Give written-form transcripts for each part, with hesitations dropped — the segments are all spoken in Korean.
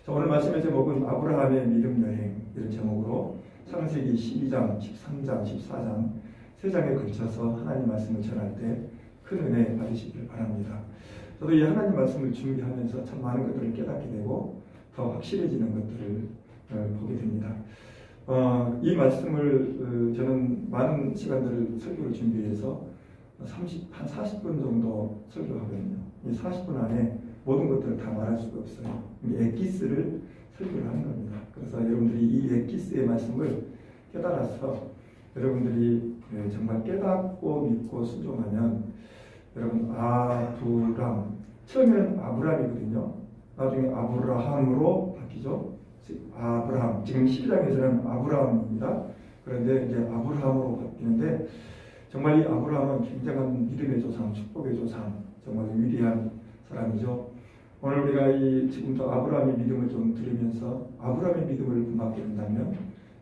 자, 오늘 말씀의 제목은 아브라함의 믿음 여행 이런 제목으로 창세기 12장, 13장, 14장 세 장에 걸쳐서 하나님 말씀을 전할 때 큰 은혜 받으시길 바랍니다. 저도 이 하나님 말씀을 준비하면서 참 많은 것들을 깨닫게 되고 더 확실해지는 것들을 보게 됩니다. 이 말씀을 저는 많은 시간들을 설교를 준비해서 한 40분 정도 설교하거든요. 이 40분 안에 모든 것들을 다 말할 수가 없어요. 엑기스를 설교를 하는 겁니다. 그래서 여러분들이 이 엑기스의 말씀을 깨달아서 여러분들이 정말 깨닫고 믿고 순종하면 여러분 아브람, 처음에는 아브람이거든요. 나중에 아브라함으로 바뀌죠. 아브람, 지금 12장에서는 아브라함입니다. 그런데 이제 아브라함으로 바뀌는데 정말 이 아브라함은 굉장한 믿음의 조상, 축복의 조상, 정말 위대한 사람이죠. 오늘 우리가 지금부터 아브라함의 믿음을 좀 들으면서 아브라함의 믿음을 본받게 된다면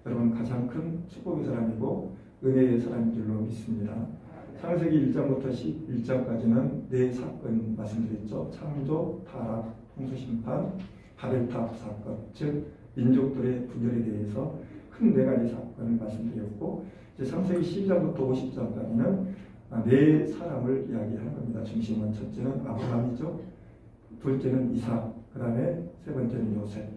여러분 가장 큰 축복의 사람이고 은혜의 사람인 줄로 믿습니다. 창세기 1장부터 11장까지는 네 사건 말씀드렸죠. 창조, 타락, 홍수심판, 바벨탑 사건, 즉 민족들의 분열에 대해서 큰 네 가지 사건을 말씀드렸고 이제 창세기 12장부터 50장까지는 네 사람을 이야기하는 겁니다. 중심은 첫째는 아브라함이죠. 둘째는 이삭, 그 다음에 세 번째는 요셉,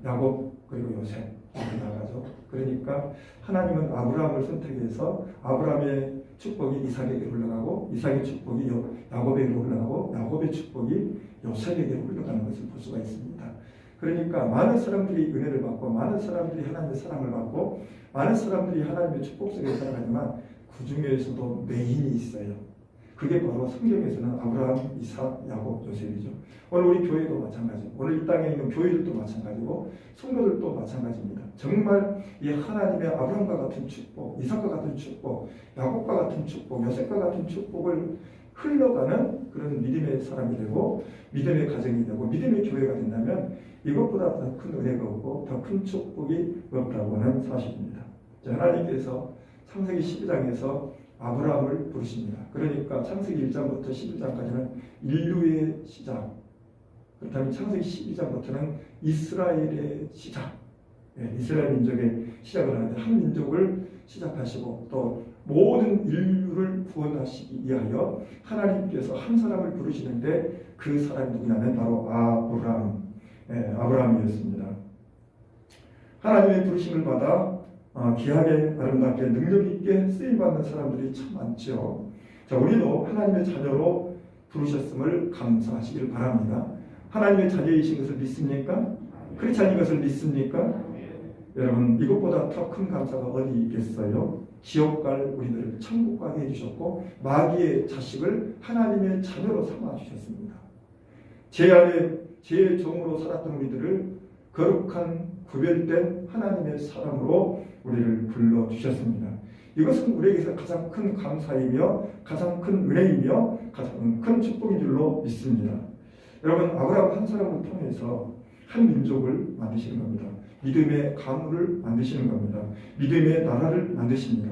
야곱 그리고 요셉 이렇게 나가죠. 그러니까 하나님은 아브라함을 선택해서 아브라함의 축복이 이삭에게 흘러가고 이삭의 축복이 야곱에게로 흘러가고 야곱의 축복이 요셉에게로 흘러가는 것을 볼 수가 있습니다. 그러니까 많은 사람들이 은혜를 받고 많은 사람들이 하나님의 사랑을 받고 많은 사람들이 하나님의 축복 속에 살아가지만 그 중에서도 메인이 있어요. 그게 바로 성경에서는 아브라함, 이삭, 야곱, 요셉이죠. 오늘 우리 교회도 마찬가지고 오늘 이 땅에 있는 교회들도 마찬가지고 성도들도 마찬가지입니다. 정말 이 하나님의 아브라함과 같은 축복, 이삭과 같은 축복, 야곱과 같은 축복, 요셉과 같은 축복을 흘러가는 그런 믿음의 사람이 되고 믿음의 가정이 되고 믿음의 교회가 된다면 이것보다 더 큰 은혜가 없고 더 큰 축복이 없다고 하는 사실입니다. 하나님께서 창세기 12장에서 아브라함을 부르십니다. 그러니까 창세기 1장부터 11장까지는 인류의 시작, 그렇다면 창세기 12장부터는 이스라엘의 시작, 이스라엘 민족의 시작을 하는데 한 민족을 시작하시고 또 모든 인류를 구원하시기 위하여 하나님께서 한 사람을 부르시는데 그 사람이 누구냐면 바로 아브라함이었습니다. 하나님의 부르심을 받아 귀하게 아름답게 능력 있게 쓰임받는 사람들이 참 많죠. 자, 우리도 하나님의 자녀로 부르셨음을 감사하시길 바랍니다. 하나님의 자녀이신 것을 믿습니까? 그렇지 않은 것을 믿습니까? 여러분 이것보다 더 큰 감사가 어디 있겠어요? 지옥 갈 우리들을 천국 가게 해주셨고 마귀의 자식을 하나님의 자녀로 삼아주셨습니다. 제 안에 제 종으로 살았던 우리들을 거룩한 구별된 하나님의 사람으로 우리를 불러주셨습니다. 이것은 우리에게서 가장 큰 감사이며 가장 큰 은혜이며 가장 큰 축복인 줄로 믿습니다. 여러분 아브라함 한 사람을 통해서 한 민족을 만드시는 겁니다. 믿음의 가문을 만드시는 겁니다. 믿음의 나라를 만드십니다.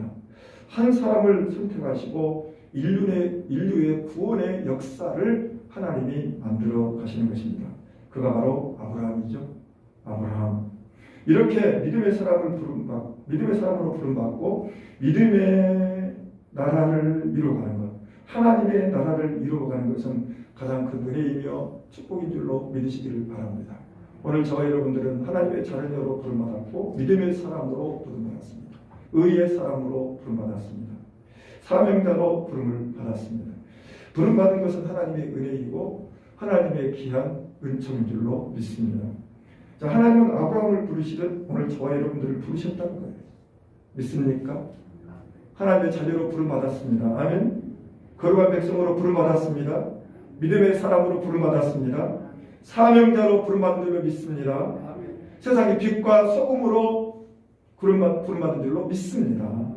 한 사람을 선택하시고 인류의 구원의 역사를 하나님이 만들어 가시는 것입니다. 그가 바로 아브라함이죠. 아브라함. 이렇게 믿음의 사람으로 부름받고 믿음의 나라를 이루어가는 것, 하나님의 나라를 이루어가는 것은 가장 큰 은혜이며 축복인 줄로 믿으시기를 바랍니다. 오늘 저와 여러분들은 하나님의 자녀로 부름받았고 믿음의 사람으로 부름받았습니다. 의의 사람으로 부름받았습니다. 사명자로 부름을 받았습니다. 부름받은 것은 하나님의 은혜이고 하나님의 귀한 은총인 줄로 믿습니다. 자, 하나님은 아브라함을 부르시듯 오늘 저와 여러분들을 부르셨다는 거예요. 믿습니까? 하나님의 자녀로 부름받았습니다. 아멘. 거룩한 백성으로 부름받았습니다. 믿음의 사람으로 부름받았습니다. 사명자로 부름받은 줄로 믿습니다. 세상의 빛과 소금으로 부름받은 줄로 믿습니다.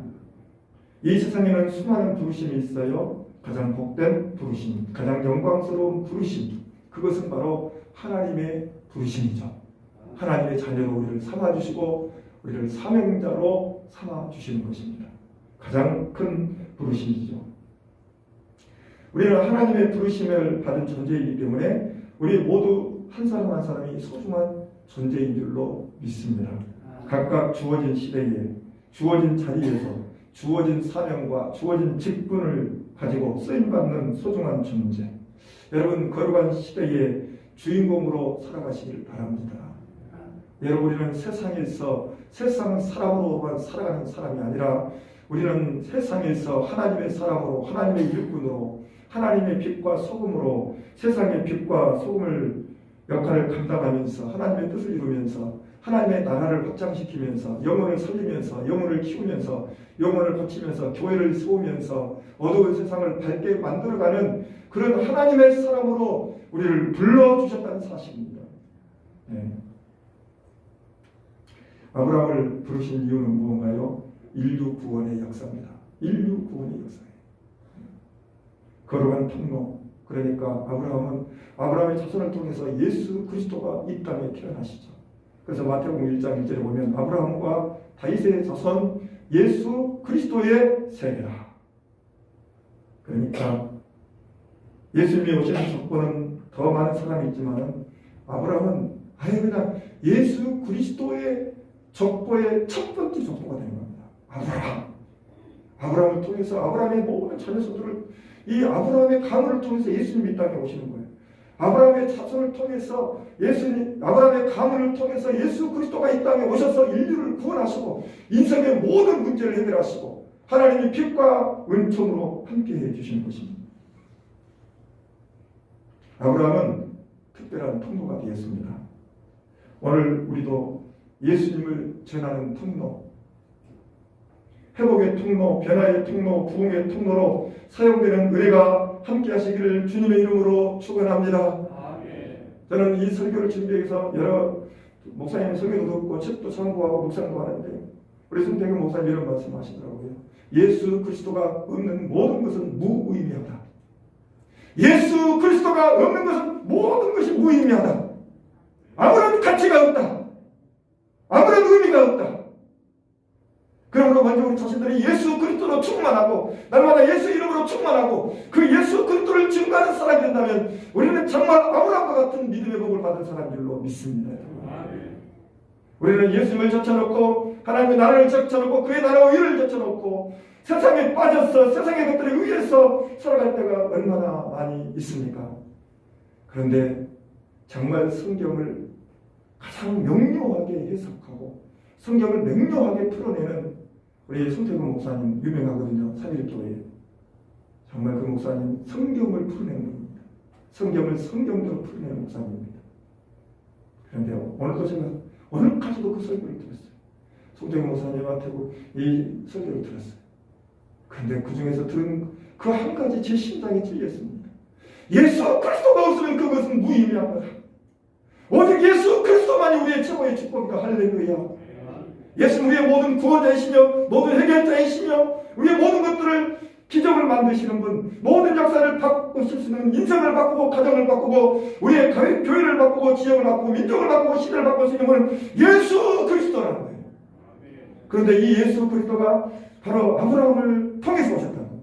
이 세상에는 수많은 부르심이 있어요. 가장 복된 부르심, 가장 영광스러운 부르심, 그것은 바로 하나님의 부르심이죠. 하나님의 자녀로 우리를 삼아주시고 우리를 사명자로 삼아주시는 것입니다. 가장 큰 부르심이죠. 우리는 하나님의 부르심을 받은 존재이기 때문에 우리 모두 한 사람 한 사람이 소중한 존재인 줄로 믿습니다. 각각 주어진 시대에, 주어진 자리에서 주어진 사명과 주어진 직분을 가지고 쓰임받는 소중한 존재. 여러분, 거룩한 시대의 주인공으로 살아가시길 바랍니다. 여러분, 우리는 세상에서 세상 사람으로만 살아가는 사람이 아니라 우리는 세상에서 하나님의 사람으로, 하나님의 일꾼으로, 하나님의 빛과 소금으로 세상의 빛과 소금을 역할을 감당하면서 하나님의 뜻을 이루면서 하나님의 나라를 확장시키면서 영혼을 살리면서 영혼을 키우면서 영혼을 거치면서 교회를 세우면서 어두운 세상을 밝게 만들어가는 그런 하나님의 사람으로 우리를 불러주셨다는 사실입니다. 네. 아브라함을 부르신 이유는 무언가요? 인류 구원의 역사입니다. 인류 구원의 역사예요. 거룩한 통로. 그러니까 아브라함의 자손을 통해서 예수 그리스도가 이 땅에 태어나시죠. 그래서 마태복음 1장 1절에 보면 아브라함과 다윗의 자손 예수 그리스도의 세대라. 그러니까 예수님이 오시는 조건은 더 많은 사람이 있지만 아브라함은 아예 그냥 예수 그리스도의 족보의 첫 번째 족보가 되는 겁니다. 아브라함을 통해서 아브라함의 모든 자녀들을 이 아브라함의 가문을 통해서 예수님이 이 땅에 오시는 거예요. 아브라함의 자손을 통해서 아브라함의 가문을 통해서 예수 그리스도가 이 땅에 오셔서 인류를 구원하시고 인생의 모든 문제를 해결하시고 하나님이 빛과 은총으로 함께해 주시는 것입니다. 아브라함은 특별한 통로가 되었습니다. 오늘 우리도 예수님을 전하는 통로, 회복의 통로, 변화의 통로, 부흥의 통로로 사용되는 은혜가 함께 하시기를 주님의 이름으로 축원합니다. 저는 이 설교를 준비해서 여러 목사님 설교도 듣고 책도 참고하고 묵상도 하는데 우리 손태근 목사님 이런 말씀하시더라고요. 예수 그리스도가 없는 모든 것은 무의미하다. 예수 그리스도가 없는 것은 모든 것이 무의미하다. 아무런 가치가 없다. 아무런 의미가 없다. 그러므로 먼저 우리 자신들이 예수 그리스도로 충만하고 날마다 예수 이름으로 충만하고 그 예수 그리스도를 증거하는 사람이 된다면 우리는 정말 아브라함과 같은 믿음의 복을 받은 사람들로 믿습니다. 우리는 예수님을 젖혀놓고 하나님의 나라를 젖혀놓고 그의 나라와 의를 젖혀놓고 세상에 빠져서 세상의 것들에 의해서 살아갈 때가 얼마나 많이 있습니까? 그런데 정말 성경을 가장 명료하게 해석하고 성경을 명료하게 풀어내는 우리 손태근 목사님 유명하거든요. 3.1교회. 정말 그 목사님 성경을 풀어내는 겁니다. 성경을 성경대로 풀어내는 목사님입니다. 그런데 오늘도 제가 오늘까지도 그 설교를 들었어요. 손태근 목사님한테 이 설교를 들었어요. 그런데 그 중에서 들은 그 한 가지 제 심장에 찔렸습니다. 예수 그리스도가 없으면 그것은 무의미한 거다. 오직 예수 그리스도만이 우리의 최고의 축복이다. 할렐루야. 예수는 우리의 모든 구원자이시며 모든 해결자이시며 우리의 모든 것들을 기적을 만드시는 분, 모든 역사를 바꾸실 수 있는 인생을 바꾸고 가정을 바꾸고 우리의 교회를 바꾸고 지역을 바꾸고 민족을 바꾸고 시대를 바꿀 수 있는 분은 예수 그리스도라는 거예요. 그런데 이 예수 그리스도가 바로 아브라함을 통해서 오셨다는 거예요.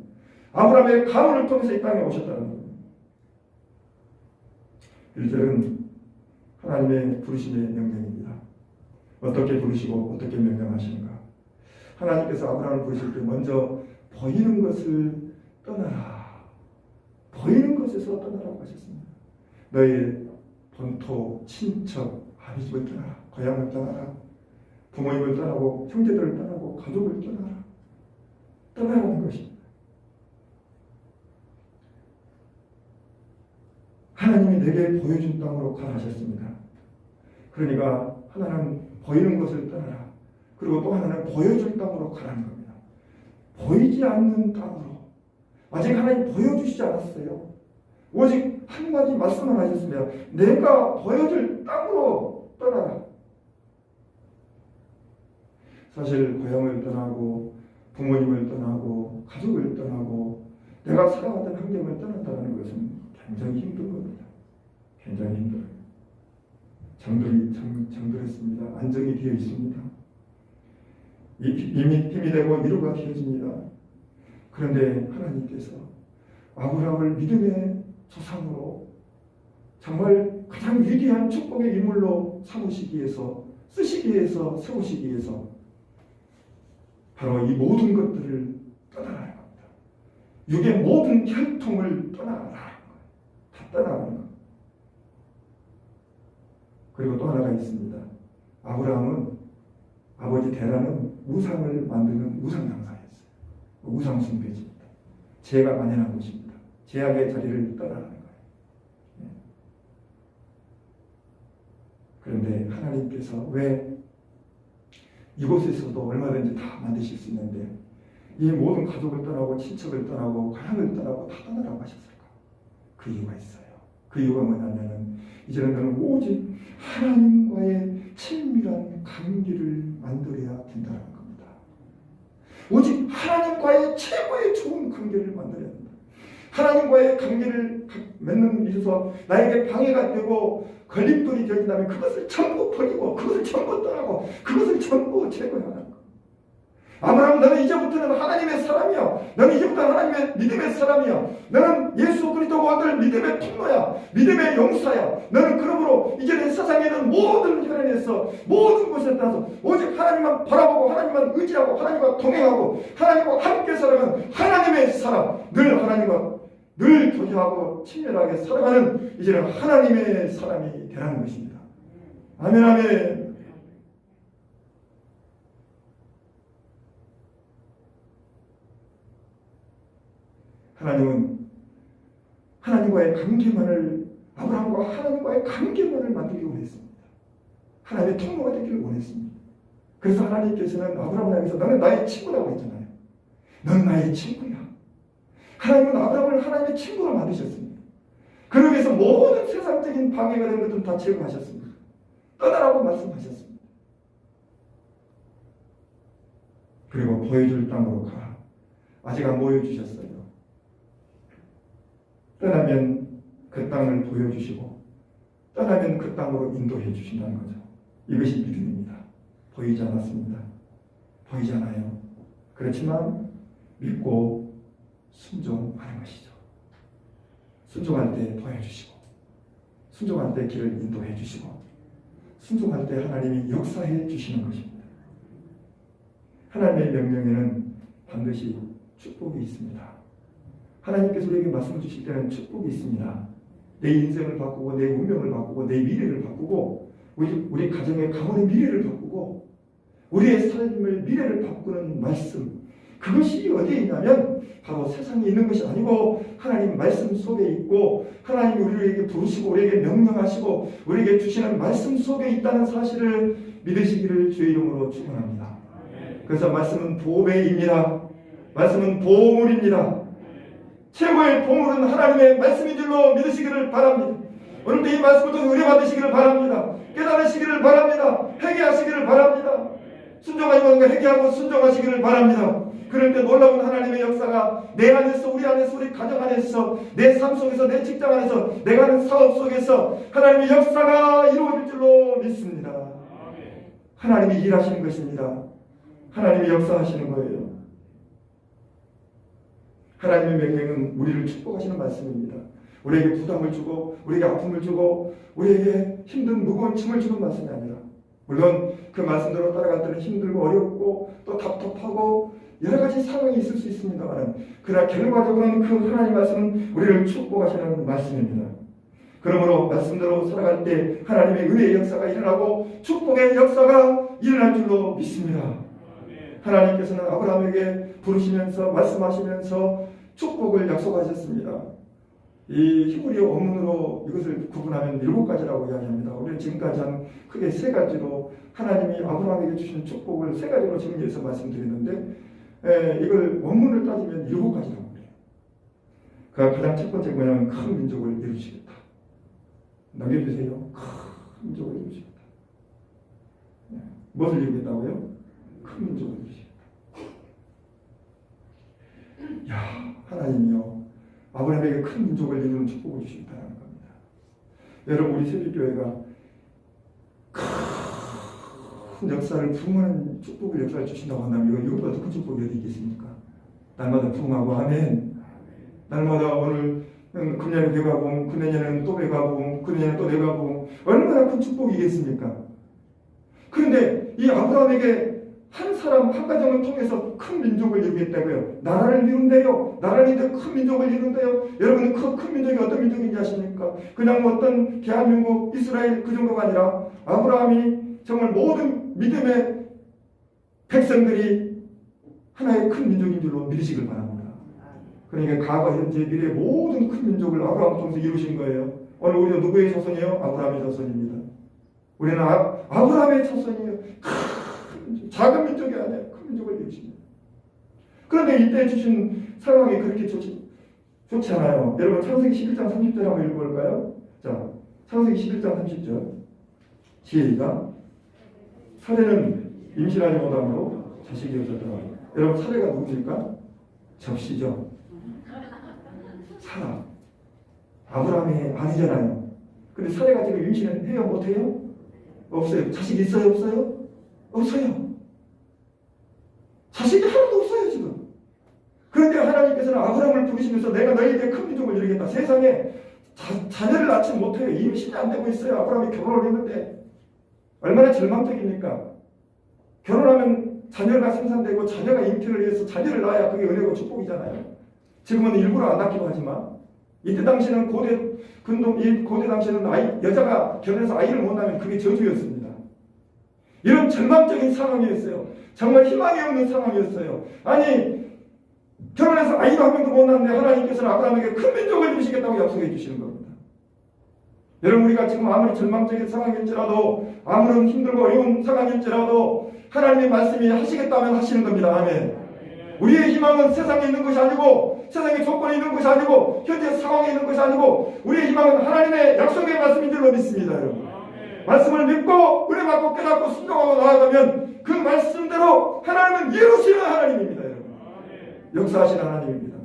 아브라함의 가문을 통해서 이 땅에 오셨다는 거예요. 1절은 하나님의 부르심의 명령입니다. 어떻게 부르시고 어떻게 명령하시는가? 하나님께서 아브라함을 부르실 때 먼저 보이는 것을 떠나라. 보이는 것에서 떠나라고 하셨습니다. 너의 본토, 친척, 아비집을 떠나라. 고향을 떠나라. 부모님을 떠나고 형제들을 떠나고 가족을 떠나라. 떠나라는 것입니다. 하나님이 내게 보여준 땅으로 가라 하셨습니다. 그러니까 하나는 보이는 것을 떠나라. 그리고 또 하나는 보여줄 땅으로 가라는 겁니다. 보이지 않는 땅으로. 아직 하나님 보여주시지 않았어요. 오직 한 가지 말씀만 하셨습니다. 내가 보여줄 땅으로 떠나라. 사실 고향을 떠나고 부모님을 떠나고 가족을 떠나고 내가 살아왔던 환경을 떠난다는 것은 굉장히 힘든 겁니다. 굉장히 힘들어요. 정들었습니다. 안정이 되어 있습니다. 이미 힘이 되고 위로가 되어집니다. 그런데 하나님께서 아브라함을 믿음의 조상으로 정말 가장 위대한 축복의 인물로 삼으시기 위해서, 쓰시기 위해서, 세우시기 위해서 바로 이 모든 것들을 떠나라는 겁니다. 육의 모든 혈통을 떠나라는 거예요. 다 떠나라는 거예요. 그리고 또 하나가 있습니다. 아브라함은 아버지 데라는 우상을 만드는 우상장사였어요. 우상 숭배입니다. 죄가 만연한 곳입니다. 죄악의 자리를 떠나라는 거예요. 그런데 하나님께서 왜 이곳에서도 얼마든지 다 만드실 수 있는데 이 모든 가족을 떠나고 친척을 떠나고 가랑을 떠나고 다 떠나라고 하셨을까? 그 이유가 있어요. 그 이유가 뭐냐면 이제는 너는 오직 하나님과의 친밀한 관계를 만들어야 된다는 겁니다. 오직 하나님과의 최고의 좋은 관계를 만들어야 된다. 하나님과의 관계를 맺는 일에서 나에게 방해가 되고 걸림돌이 되어진다면 그것을 전부 버리고 그것을 전부 떠나고 그것을 전부 제거해야 하는 것. 아브라함, 너는 이제부터는 하나님의 사람이야. 너는 이제부터 하나님의 믿음의 사람이야. 너는 예수 그리스도 아들 믿음의 통로야. 믿음의 용사야. 너는 그러므로 이제는 세상에 있는 모든 혈연에서 모든 곳에 따라서 오직 하나님만 바라보고 하나님만 의지하고 하나님과 동행하고 하나님과 함께 살아가는 하나님의 사람, 늘 하나님과 늘 교제하고 친밀하게 살아가는 이제는 하나님의 사람이 되라는 것입니다. 아멘, 아멘. 하나님은 하나님과의 관계만을, 아브라함과 하나님과의 관계만을 만들기 원했습니다. 하나님의 통로가 되기를 원했습니다. 그래서 하나님께서는 아브라함을 향해서 너는 나의 친구라고 했잖아요. 너는 나의 친구야. 하나님은 아브라함을 하나님의 친구로 만드셨습니다. 그러기 위해서 모든 세상적인 방해가 되는 것들은 다 제거하셨습니다. 떠나라고 말씀하셨습니다. 그리고 보여줄 땅으로 가. 아직 안 보여주셨어요. 떠나면 그 땅을 보여주시고 떠나면 그 땅으로 인도해 주신다는 거죠. 이것이 믿음입니다. 보이지 않았습니다. 보이지 않아요. 그렇지만 믿고 순종하는 것이죠. 순종할 때 보여주시고 순종할 때 길을 인도해 주시고 순종할 때 하나님이 역사해 주시는 것입니다. 하나님의 명령에는 반드시 축복이 있습니다. 하나님께서 우리에게 말씀을 주실 때는 축복이 있습니다. 내 인생을 바꾸고 내 운명을 바꾸고 내 미래를 바꾸고 우리 가정의 가문의 미래를 바꾸고 우리의 삶을 미래를 바꾸는 말씀, 그것이 어디에 있냐면 바로 세상에 있는 것이 아니고 하나님 말씀 속에 있고 하나님이 우리에게 부르시고 우리에게 명령하시고 우리에게 주시는 말씀 속에 있다는 사실을 믿으시기를 주의 이름으로 축원합니다. 그래서 말씀은 보배입니다. 말씀은 보물입니다. 최고의 보물은 하나님의 말씀인 줄로 믿으시기를 바랍니다. 오늘도 이 말씀을 통해 은혜 받으시기를 바랍니다. 깨달으시기를 바랍니다. 회개하시기를 바랍니다. 순종하시는 거 회개하고 순종하시기를 바랍니다. 그럴 때 놀라운 하나님의 역사가 내 안에서 우리 안에서 우리 가정 안에서 내 삶 속에서 내 직장 안에서 내가 하는 사업 속에서 하나님의 역사가 이루어질 줄로 믿습니다. 하나님이 일하시는 것입니다. 하나님이 역사하시는 거예요. 하나님의 명령은 우리를 축복하시는 말씀입니다. 우리에게 부담을 주고 우리에게 아픔을 주고 우리에게 힘든 무거운 짐을 주는 말씀이 아니라 물론 그 말씀대로 따라갈 때는 힘들고 어렵고 또 답답하고 여러 가지 상황이 있을 수 있습니다만 그러나 결과적으로는 그 하나님 말씀은 우리를 축복하시는 말씀입니다. 그러므로 말씀대로 살아갈 때 하나님의 은혜의 역사가 일어나고 축복의 역사가 일어날 줄로 믿습니다. 하나님께서는 아브라함에게 부르시면서 말씀하시면서 축복을 약속하셨습니다. 이 히브리어 원문으로 이것을 구분하면 7가지라고 이야기합니다. 우리는 지금까지 한 크게 3가지로 하나님이 아브라함에게 주신 축복을 3가지로 정리해서 말씀드리는데 이걸 원문을 따지면 7가지라고 그래요. 그 가장 첫 번째 뭐냐면 큰 민족을 이루시겠다. 넘겨주세요. 큰 민족을 이루시겠다. 무엇을 이루겠다고요? 큰 민족을 이루시겠다. 야, 하나님이요 아브라함에게 큰 민족을 이루는 축복을 주시겠다는 겁니다. 여러분 우리 새벽교회가 큰 역사를 부흥하는 축복을 역사를 주신다고 한다면 이것보다 더 큰 축복이 어디 있겠습니까? 날마다 부흥하고 아멘. 날마다 오늘 금년에 배가봉, 금년에는 또 배가봉, 금년에는 또 배가봉. 얼마나 큰 축복이겠습니까? 그런데 이 아브라함에게 한 사람, 한 가정을 통해서 큰 민족을 이루겠다고요. 나라를 이룬대요. 나라를 이루는데 큰 민족을 이룬대요. 여러분, 큰 민족이 어떤 민족인지 아십니까? 그냥 어떤 대한민국, 이스라엘 그 정도가 아니라 아브라함이 정말 모든 믿음의 백성들이 하나의 큰 민족인 줄로 믿으시길 바랍니다. 그러니까 과거, 현재, 미래 모든 큰 민족을 아브라함을 통해서 이루신 거예요. 오늘 우리는 누구의 자손이에요? 아브라함의 자손입니다. 우리는 아브라함의 자손이에요. 작은 민족이 아니라 큰 민족을 이루십니다. 그런데 이때 주신 상황이 그렇게 좋지 않아요. 여러분 창세기 11장 30절 한번 읽어볼까요? 자, 창세기 11장 30절 시작. 사례는 임신하지 못함으로 자식이 없었더라. 여러분 사례가 누구입니까? 접시죠. 사라. 아브라함의 아니잖아요. 근데 사례가 지금 임신을 해요? 못해요? 없어요. 자식 있어요? 없어요? 없어요. 자식이 하나도 없어요 지금. 그런데 하나님께서는 아브라함을 부르시면서 내가 너희에게 큰 민족을 이루겠다. 세상에 자녀를 낳지 못해요. 임신이 안 되고 있어요. 아브라함이 결혼을 했는데 얼마나 절망적입니까? 결혼하면 자녀가 생산되고 자녀가 잉태를 해서 자녀를 낳아야 그게 은혜고 축복이잖아요. 지금은 일부러 안 낳기도 하지만 이때 당시는 고대 당시에는 여자가 결혼해서 아이를 못 낳으면 그게 저주였습니다. 이런 절망적인 상황이었어요. 정말 희망이 없는 상황이었어요. 아니 결혼해서 아이도 한 명도 못 낳는데 하나님께서는 아브라함에게 큰 민족을 이루시겠다고 약속해 주시는 겁니다. 여러분 우리가 지금 아무리 절망적인 상황일지라도 아무런 힘들고 어려운 상황일지라도 하나님의 말씀이 하시겠다면 하시는 겁니다. 아멘. 우리의 희망은 세상에 있는 것이 아니고 세상의 조건에 있는 것이 아니고 현재 상황에 있는 것이 아니고 우리의 희망은 하나님의 약속의 말씀인 줄로 믿습니다. 여러분. 말씀을 믿고 은혜 받고 깨닫고 순종하고 나아가면 그 말씀대로 하나님은 이루시는 하나님입니다. 여러분. 역사하시는 하나님입니다.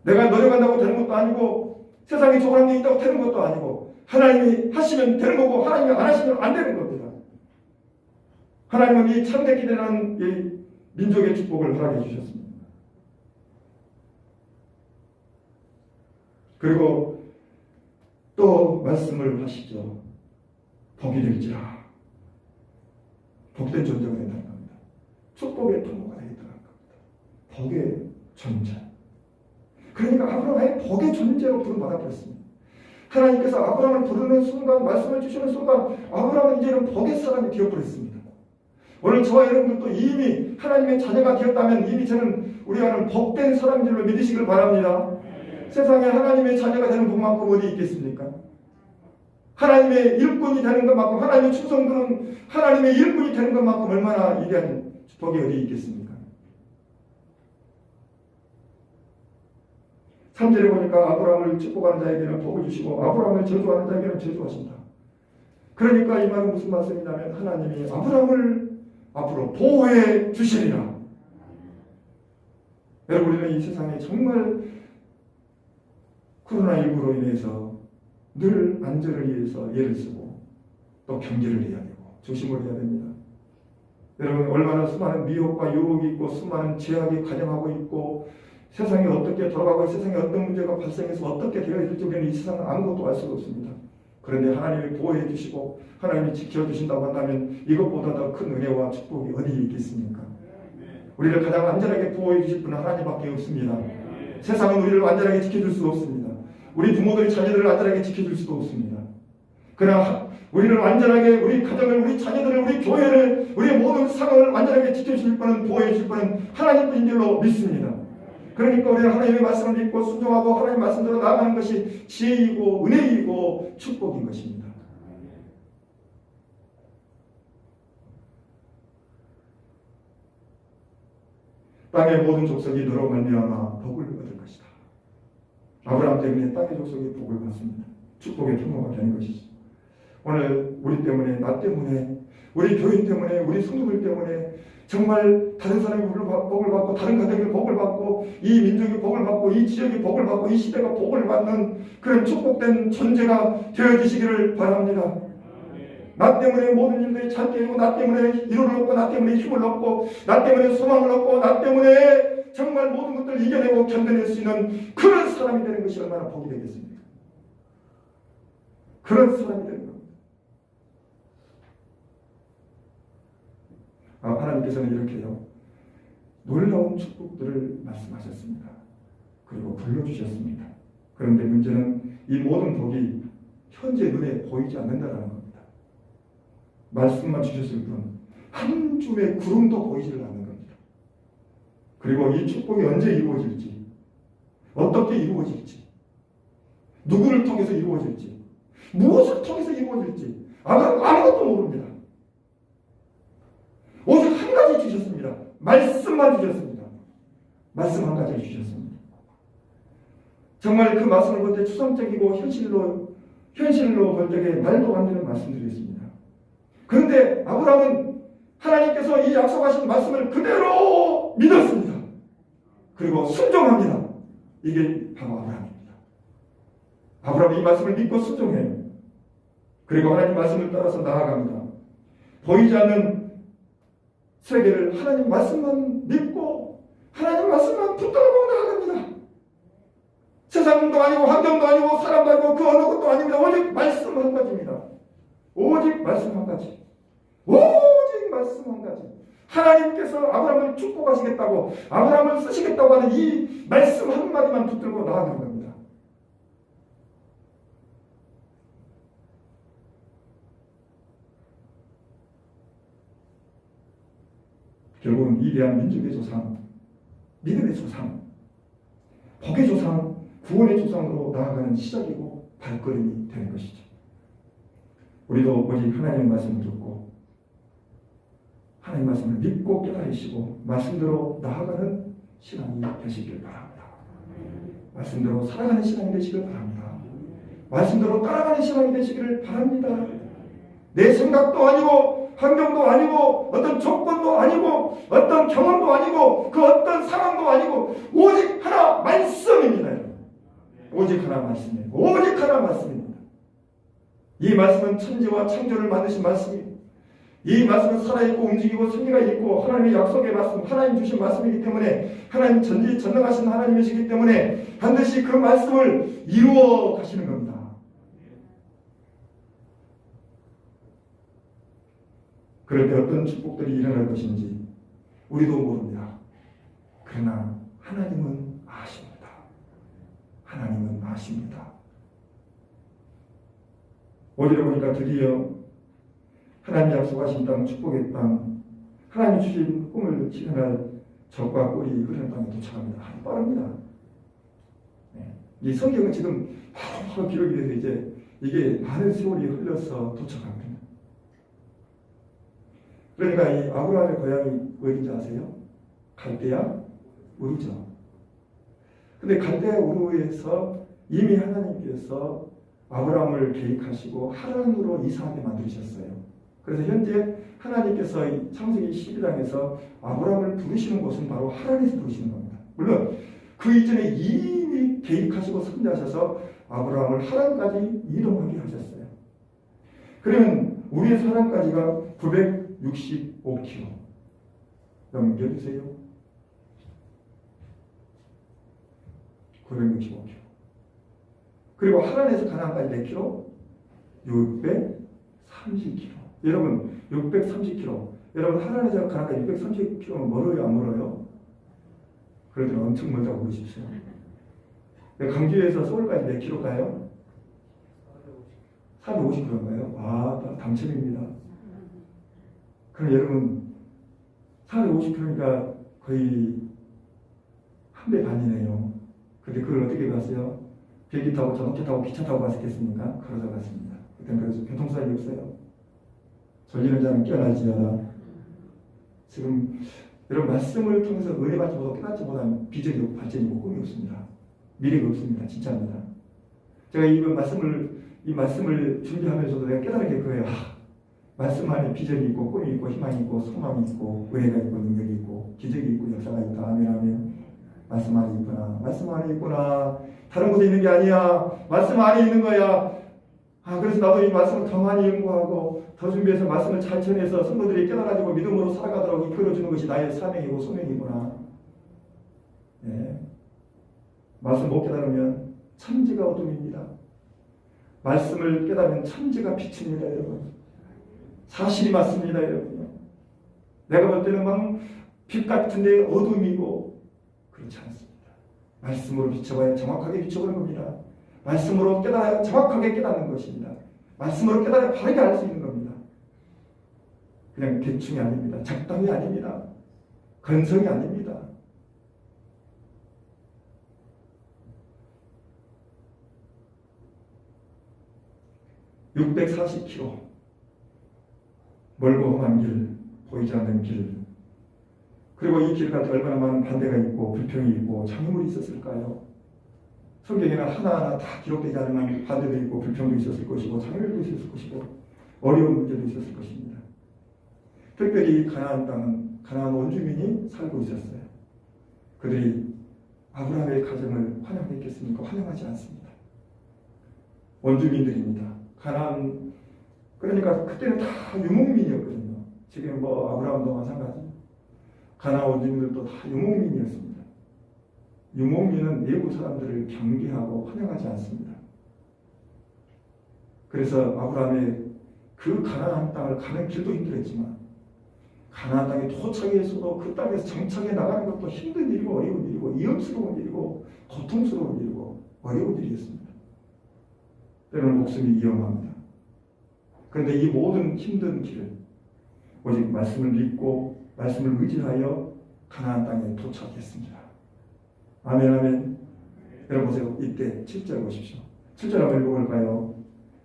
내가 노력한다고 되는 것도 아니고 세상에 좋은 환경이 있다고 되는 것도 아니고 하나님이 하시면 되는 거고 하나님이 안 하시면 안 되는 겁니다. 하나님은 이 창대 기대라는 이 민족의 축복을 허락해 주셨습니다. 그리고 또 말씀을 하시죠. 복이 될지라. 복된 존재가 된다는 겁니다. 축복의 통로가 되겠다는 겁니다. 복의 존재. 그러니까 아브라함의 복의 존재로 부름받아버렸습니다. 하나님께서 아브라함을 부르는 순간, 말씀을 주시는 순간 아브라함은 이제는 복의 사람이 되어버렸습니다. 오늘 저와 여러분들도 이미 하나님의 자녀가 되었다면 이미 저는 우리가 복된 사람인 줄로 믿으시길 바랍니다. 세상에 하나님의 자녀가 되는 복만큼 어디 있겠습니까? 하나님의 일꾼이 되는 것만큼 하나님의 충성들은 하나님의 일꾼이 되는 것만큼 얼마나 위대한 복이 어디 있겠습니까? 3절에 보니까 아브라함을 축복하는 자에게는 복을 주시고 아브라함을 저주하는 자에게는 저주하신다. 그러니까 이 말은 무슨 말씀이냐면 하나님이 아브라함을 앞으로 보호해 주시리라. 여러분 우리는 이 세상에 정말 코로나19로 인해서 늘 안전을 위해서 예를 쓰고 또 경계를 해야 되고 조심을 해야 됩니다. 여러분 얼마나 수많은 미혹과 유혹이 있고 수많은 제약이 가정하고 있고 세상이 어떻게 돌아가고 세상에 어떤 문제가 발생해서 어떻게 되어야 될지 우리는 이 세상은 아무것도 알 수가 없습니다. 그런데 하나님이 보호해 주시고 하나님이 지켜주신다고 한다면 이것보다 더 큰 은혜와 축복이 어디 있겠습니까? 우리를 가장 안전하게 보호해 주실 분은 하나님밖에 없습니다. 세상은 우리를 안전하게 지켜줄 수 없습니다. 우리 부모들이 자녀들을 안전하게 지켜줄 수도 없습니다. 그러나 우리를 안전하게 우리 가정을 우리 자녀들을 우리 교회를 우리의 모든 상황을 안전하게 지켜주실 분은 보호해 주실 분은 하나님뿐인 줄로 믿습니다. 그러니까 우리는 하나님의 말씀을 믿고 순종하고 하나님의 말씀대로 나아가는 것이 지혜이고 은혜이고 축복인 것입니다. 땅의 모든 족속이 너로 말미암아 복을 얻을 것이다. 아브라함 때문에 땅의 족속이 복을 받습니다. 축복의 통로가 되는 것이죠. 오늘 우리 때문에, 나 때문에, 우리 교인 때문에, 우리 성도들 때문에 정말 다른 사람이 복을 받고 다른 가정이 복을 받고 이 민족이 복을 받고 이 지역이 복을 받고 이 시대가 복을 받는 그런 축복된 존재가 되어주시기를 바랍니다. 나 때문에 모든 일들이 잘 되고 나 때문에 위로를 얻고 나 때문에 힘을 얻고 나 때문에 소망을 얻고 나 때문에 정말 모든 것들을 이겨내고 견뎌낼 수 있는 그런 사람이 되는 것이 얼마나 복이 되겠습니까? 그런 사람이 되는 겁니다. 하나님께서는 이렇게요, 놀라운 축복들을 말씀하셨습니다. 그리고 불러주셨습니다. 그런데 문제는 이 모든 복이 현재 눈에 보이지 않는다는 겁니다. 말씀만 주셨을 뿐 한 줌의 구름도 보이지를 않는 겁니다. 그리고 이 축복이 언제 이루어질지, 어떻게 이루어질지, 누구를 통해서 이루어질지, 무엇을 통해서 이루어질지 아무것도 모릅니다. 오직 한 가지 주셨습니다. 말씀만 주셨습니다. 말씀 한 가지를 주셨습니다. 정말 그 말씀을 볼 때 추상적이고 현실로 볼 적에 말도 안 되는 말씀들이었습니다. 그런데 아브라함은 하나님께서 이 약속하신 말씀을 그대로 믿었습니다. 그리고 순종합니다. 이게 바로 아브라함입니다. 아브라함이 이 말씀을 믿고 순종해요. 그리고 하나님 말씀을 따라서 나아갑니다. 보이지 않는 세계를 하나님 말씀만 믿고 하나님 말씀만 붙들고 나아갑니다. 세상도 아니고 환경도 아니고 사람도 아니고 그 어느 것도 아닙니다. 오직 말씀 한 가지입니다. 오직 말씀 한 가지. 오직 말씀 한 가지. 하나님께서 아브라함을 축복하시겠다고, 아브라함을 쓰시겠다고 하는 이 말씀 한마디만 붙들고 나아가는 겁니다. 결국은 위대한 민족의 조상, 믿음의 조상, 복의 조상, 구원의 조상으로 나아가는 시작이고 발걸음이 되는 것이죠. 우리도 오직 하나님의 말씀을 듣고 하나님의 말씀을 믿고 깨달으시고 말씀대로 나아가는 신앙이 되시길 바랍니다. 말씀대로 살아가는 신앙이 되시길 바랍니다. 말씀대로 따라가는 신앙이 되시기를 바랍니다. 내 생각도 아니고 환경도 아니고 어떤 조건도 아니고 어떤 경험도 아니고 그 어떤 상황도 아니고 오직 하나 말씀입니다. 오직 하나 말씀이에요. 오직 하나 말씀입니다. 이 말씀은 천지와 창조를 만드신 말씀입니다. 이 말씀은 살아있고 움직이고 생기가 있고 하나님의 약속의 말씀, 하나님 주신 말씀이기 때문에 하나님 전능하신 하나님이시기 때문에 반드시 그 말씀을 이루어 가시는 겁니다. 그럴 때 어떤 축복들이 일어날 것인지 우리도 모릅니다. 그러나 하나님은 아십니다. 하나님은 아십니다. 오히려 보니까 드디어 하나님 약속하신 땅, 축복의 땅, 하나님 주신 꿈을 실현할 적과 꿀이 흐르는 땅에 도착합니다. 아주 빠릅니다. 네. 이 성경은 지금 바로 기록이 돼서 이제 이게 많은 세월이 흘러서 도착합니다. 그러니까 이 아브라함의 고향이 어딘지 아세요? 갈대아 우르죠. 근데 갈대아 우르에서 이미 하나님께서 아브라함을 계획하시고 하란으로 이사하게 만드셨어요. 그래서 현재 하나님께서 창세기 12장에서 아브라함을 부르시는 곳은 바로 하란에서 부르시는 겁니다. 물론 그 이전에 이미 계획하시고 섭리하셔서 아브라함을 하란까지 이동하게 하셨어요. 그러면 우리의 하란까지가 965km. 넘겨주세요. 965km. 그리고 하란에서 가나안까지 몇 킬로? 630km. 여러분 630km. 여러분 하란에서 가나안까지 630km면 멀어요, 안 멀어요? 그래도 엄청 멀다고 보십시오. 강주에서 서울까지 몇 킬로 가요? 450km인가요? 아, 당첨입니다. 그럼 여러분 450km니까 거의 한 배 반이네요. 근데 그걸 어떻게 갔어요? 비행기 타고 자동차 타고 기차 타고 갔겠습니까? 걸어서 갔습니다. 그때는 그래서 교통수단이 없어요. 졸리는 자는 깨어나지어라. 지금 여러분 말씀을 통해서 은혜 받지 못하고 깨닫지 못한 비전이 없고 발전이 없고 꿈이 없습니다. 미래가 없습니다. 진짜입니다. 제가 이 말씀을 준비하면서도 내가 깨달은 게 그거예요. 말씀 안에 비전이 있고 꿈이 있고 희망이 있고 소망이 있고 은혜가 있고 능력이 있고 기적이 있고 역사가 있다. 아멘 아멘. 말씀 안에 있구나. 말씀 안에 있구나. 다른 곳에 있는 게 아니야. 말씀 안에 있는 거야. 그래서 나도 이 말씀을 더 많이 연구하고 더 준비해서 말씀을 잘 전해서 성도들이 깨달아지고 믿음으로 살아가도록 이끌어주는 것이 나의 사명이고 소명이구나. 예. 말씀 못 깨달으면 천지가 어둠입니다. 말씀을 깨달으면 천지가 빛입니다, 여러분. 사실이 맞습니다, 여러분. 내가 볼 때는 막 빛 같은데 어둠이고 그렇지 않습니다. 말씀으로 비춰봐야 정확하게 비춰보는 겁니다. 말씀으로 깨달아야 정확하게 깨닫는 것입니다. 말씀으로 깨달아야 바르게 알 수 있는 겁니다. 그냥 대충이 아닙니다. 작당이 아닙니다. 건성이 아닙니다. (640km) 멀고 험한 길, 보이지 않는 길, 그리고 이 길 같은 얼마나 많은 반대가 있고 불평이 있고 장애물이 있었을까요? 성경에는 하나하나 다 기록되지 않은 반대도 있고 불평도 있었을 것이고 장애물도 있었을 것이고 어려운 문제도 있었을 것입니다. 특별히 가나안 땅은 가나안 원주민이 살고 있었어요. 그들이 아브라함의 가정을 환영했겠습니까? 환영하지 않습니다. 원주민들입니다. 가나안, 그러니까 그때는 다 유목민이었거든요. 지금 뭐 아브라함도 마찬가지. 가나안 원주민들도 다 유목민이었습니다. 유목민은 외국 사람들을 경계하고 환영하지 않습니다. 그래서 아브라함의 그 가나안 땅을 가는 길도 힘들었지만 가나안 땅에 도착해서도 그 땅에서 정착해 나가는 것도 힘든 일이고 어려운 일이고 위험스러운 일이고 고통스러운 일이고 어려운 일이었습니다. 때로는 목숨이 위험합니다. 그런데 이 모든 힘든 길을 오직 말씀을 믿고 말씀을 의지하여 가나안 땅에 도착했습니다. 아멘, 아멘. 여러분 보세요. 이때 7절 보십시오. 7절 한번 읽어볼까요?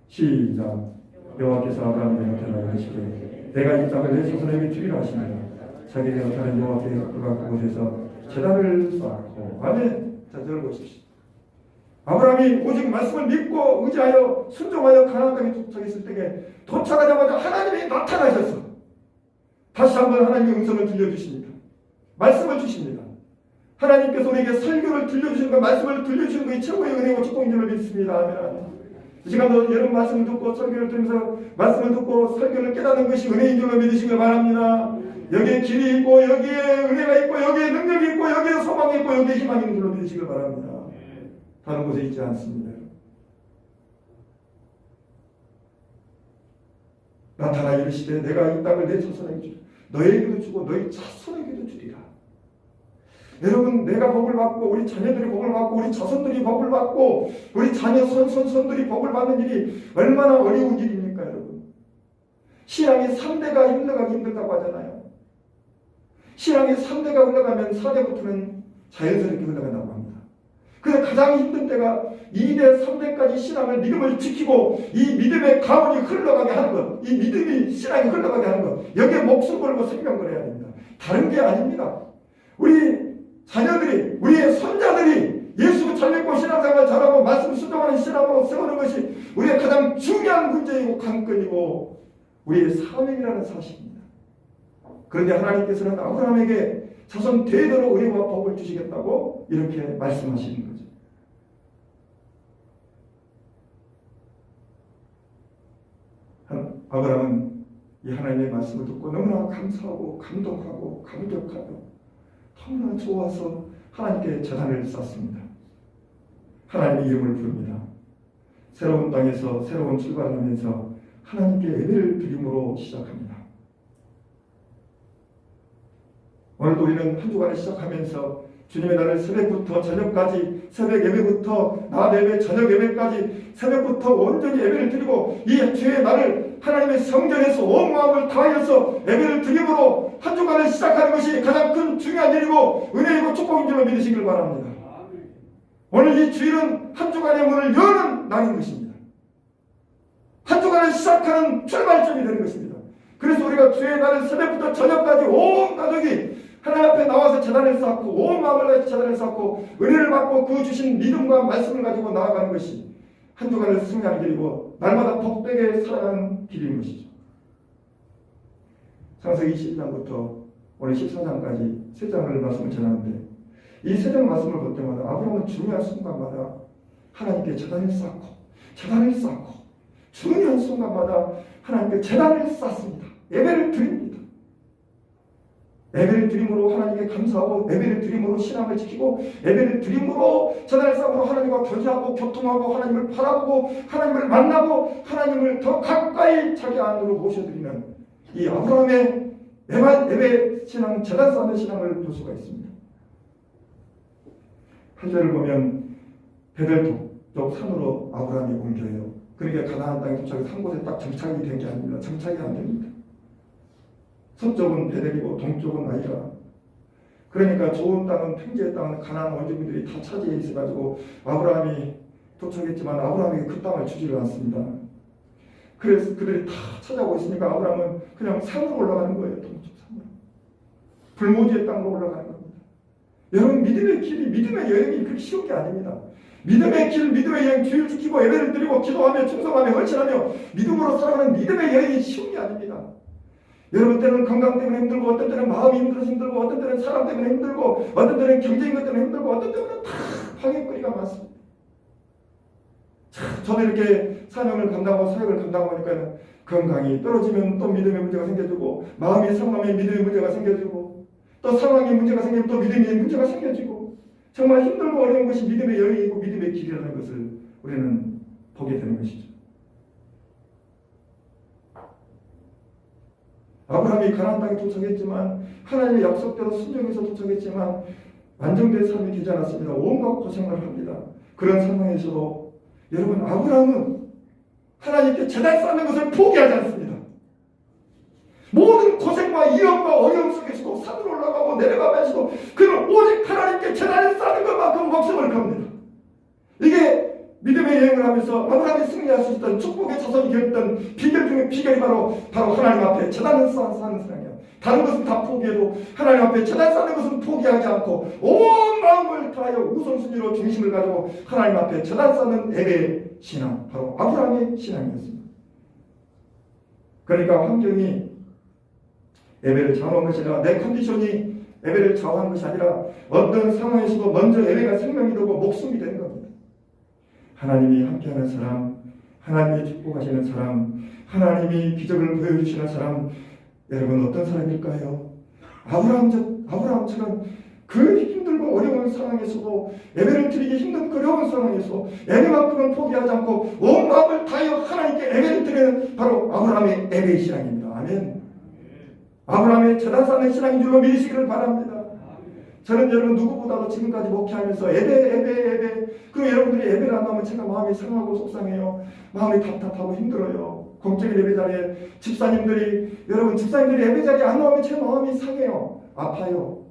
시작. 여호와께서 아브라함에게 나타나여 이르시되 내가 이 땅을 내 자손에게 주리라 하시니라. 자기가 나타난 여호와께 그가 그곳에서 제단을 쌓고. 아멘. 자, 들어보십시오. 아브라함이 오직 말씀을 믿고 의지하여 순종하여 가나안 땅에 도착했을 때에 도착하자마자 하나님이 나타나셨어. 다시 한번 하나님의 음성을 들려주십니다. 말씀을 주십니다. 하나님께서 우리에게 설교를 들려주시는 것, 말씀을 들려주시는 것이 최고의 은혜고 축복인 줄로 믿습니다. 아멘. 이 시간도 여러분 말씀을 듣고 설교를 들으면서 말씀을 듣고 설교를 깨닫는 것이 은혜인 줄로 믿으시길 바랍니다. 여기에 길이 있고 여기에 은혜가 있고 여기에 능력이 있고 여기에 소망이 있고 여기에 희망이 있는 줄로 믿으시길 바랍니다. 다른 곳에 있지 않습니다. 나타나 이르시되 내가 이 땅을 내 자손에게 주리라. 너에게도 주고 너희 자손에게도 주리라. 여러분, 내가 복을 받고 우리 자녀들이 복을 받고 우리 자손들이 복을 받고 우리 자녀 손손손들이 복을 받는 일이 얼마나 어려운 일입니까, 여러분? 신앙이 3대가 흘러가기 힘들다고 하잖아요. 신앙이 3대가 흘러가면 4대부터는 자연스럽게 흘러간다고 합니다. 그래서 가장 힘든 때가 2대, 3대까지 신앙을, 믿음을 지키고 이 믿음의 가문이 흘러가게 하는 것, 이 믿음이 신앙이 흘러가게 하는 것, 여기에 목숨 걸고 생명 걸어야 됩니다. 다른 게 아닙니다. 우리 자녀들이, 우리의 손자들이 예수 잘 믿고 신앙생활 잘하고 말씀 순종하는 신앙으로 세우는 것이 우리의 가장 중요한 문제이고 관건이고 우리의 사명이라는 사실입니다. 그런데 하나님께서는 아브라함에게 자손 대대로 은혜와 복을 주시겠다고 이렇게 말씀하시는 거죠. 아브라함은 이 하나님의 말씀을 듣고 너무나 감사하고 감동하고 감격하고 너무나 좋아서 하나님께 제단을 쌓습니다. 하나님의 이름을 부릅니다. 새로운 땅에서 새로운 출발을 하면서 하나님께 예배를 드림으로 시작합니다. 오늘도 우리는 한 주간을 시작하면서 주님의 날을 새벽부터 저녁까지, 새벽 예배부터 낮 예배, 저녁 예배까지 새벽부터 온전히 예배를 드리고 이 주의 날을 하나님의 성전에서 온 마음을 다하여서 예배를 드림으로 한 주간을 시작하는 것이 가장 큰 중요한 일이고 은혜이고 축복인 줄로 믿으시길 바랍니다. 오늘 이 주일은 한 주간의 문을 여는 날인 것입니다. 한 주간을 시작하는 출발점이 되는 것입니다. 그래서 우리가 주의 날을 새벽부터 저녁까지 온 가족이 하나님 앞에 나와서 제단을 쌓고 온 마음을 다해서 제단을 쌓고 은혜를 받고 그 주신 믿음과 말씀을 가지고 나아가는 것이 한 주간을 승리하는 길이고 날마다 복되게 살아가는 길인 것이죠. 창세기 12장부터 오늘 14장까지 3장을 말씀을 전하는데 이 3장 말씀을 볼 때마다 아브라함은 중요한 순간마다 하나님께 제단을 쌓고 중요한 순간마다 하나님께 제단을 쌓습니다. 예배를 드립니다. 예배를 드림으로 하나님께 감사하고, 예배를 드림으로 신앙을 지키고, 예배를 드림으로 재단의 싸움으로 하나님과 교제하고 교통하고 하나님을 바라보고 하나님을 만나고 하나님을 더 가까이 자기 안으로 모셔드리는 이 아브라함의 예배 신앙, 재단 쌓는 신앙을 볼 수가 있습니다. 한 절을 보면 베델 쪽 산으로 아브라함이 옮겨요. 그러니까 가나안 땅에 도착해서 한 곳에 딱 정착이 된 게 아닙니다. 정착이 안 됩니다. 서쪽은 베델이고 동쪽은 아이라. 그러니까 좋은 땅은, 평지의 땅은 가나안 원주민들이 다 차지해 있어가지고 아브라함이 도착했지만 아브라함에게 그 땅을 주지를 않습니다. 그래서 그들이 다 찾아오고 있으니까 아브라함은 그냥 산으로 올라가는 거예요. 동쪽 산으로. 불모지의 땅으로 올라가는 겁니다. 여러분, 믿음의 길이, 믿음의 여행이 그렇게 쉬운 게 아닙니다. 믿음의 길, 믿음의 여행, 주일 지키고 예배를 드리고 기도하며 충성하며 헌신하며 믿음으로 살아가는 믿음의 여행이 쉬운 게 아닙니다. 여러분, 때는 건강 때문에 힘들고, 어떤 때는 마음이 힘들어서 힘들고, 어떤 때는 사람 때문에 힘들고, 어떤 때는 경쟁인 것 때문에 힘들고, 어떤 때는 다 방해거리가 많습니다. 저도 이렇게 사명을 감당하고 사역을 감당하고 하니까 건강이 떨어지면 또 믿음의 문제가 생겨지고, 마음이 상하면 믿음의 문제가 생겨지고, 또 상황의 문제가 생기면 또 믿음의 문제가 생겨지고, 정말 힘들고 어려운 것이 믿음의 여행이고 믿음의 길이라는 것을 우리는 보게 되는 것이죠. 아브라함이 가나안 땅에 도착했지만, 하나님의 약속대로 순종해서 도착했지만 안정된 삶이 되지 않았습니다. 온갖 고생을 합니다. 그런 상황에서도 여러분, 아브라함은 하나님께 제단 쌓는 것을 포기하지 않습니다. 모든 고생과 위험과 어려움 속에서도 산으로 올라가고 내려가면서도 그는 오직 하나님께 제단을 쌓는 것만큼 목숨을 겁니다. 이게 믿음의 여행을 하면서 아브라함이 승리할 수 있던 축복의 자손이 되었던 비결 중에 비결이 바로 하나님 앞에 제단을 쌓는 사랑이에요. 다른 것은 다 포기해도 하나님 앞에 제단 쌓는 것은 포기하지 않고 온 마음을 다하여 우선순위로 중심을 가지고 하나님 앞에 제단 쌓는 예배의 신앙, 바로 아브라함의 신앙이었습니다. 그러니까 환경이 예배를 좌우한 것이 아니라, 내 컨디션이 예배를 좌우한 것이 아니라 어떤 상황에서도 먼저 예배가 생명이 되고 목숨이 되는 겁니다. 하나님이 함께하는 사람, 하나님이 축복하시는 사람, 하나님이 기적을 보여주시는 사람, 여러분 어떤 사람일까요? 아브라함처럼 그 힘들고 어려운 상황에서도, 예배를 드리기 힘든 어려운 상황에서 예배만큼은 포기하지 않고 온 마음을 다하여 하나님께 예배를 드리는 바로 아브라함의 예배의 신앙입니다. 아멘. 아브라함의 제단 쌓는 신앙인 줄로 믿으시기를 바랍니다. 저는 여러분 누구보다도 지금까지 목회하면서 예배 그리고 여러분들이 예배를 안 나오면 제가 마음이 상하고 속상해요. 마음이 답답하고 힘들어요. 공적인 예배 자리에 여러분 집사님들이 예배 자리에 안 나오면 제 마음이 상해요. 아파요.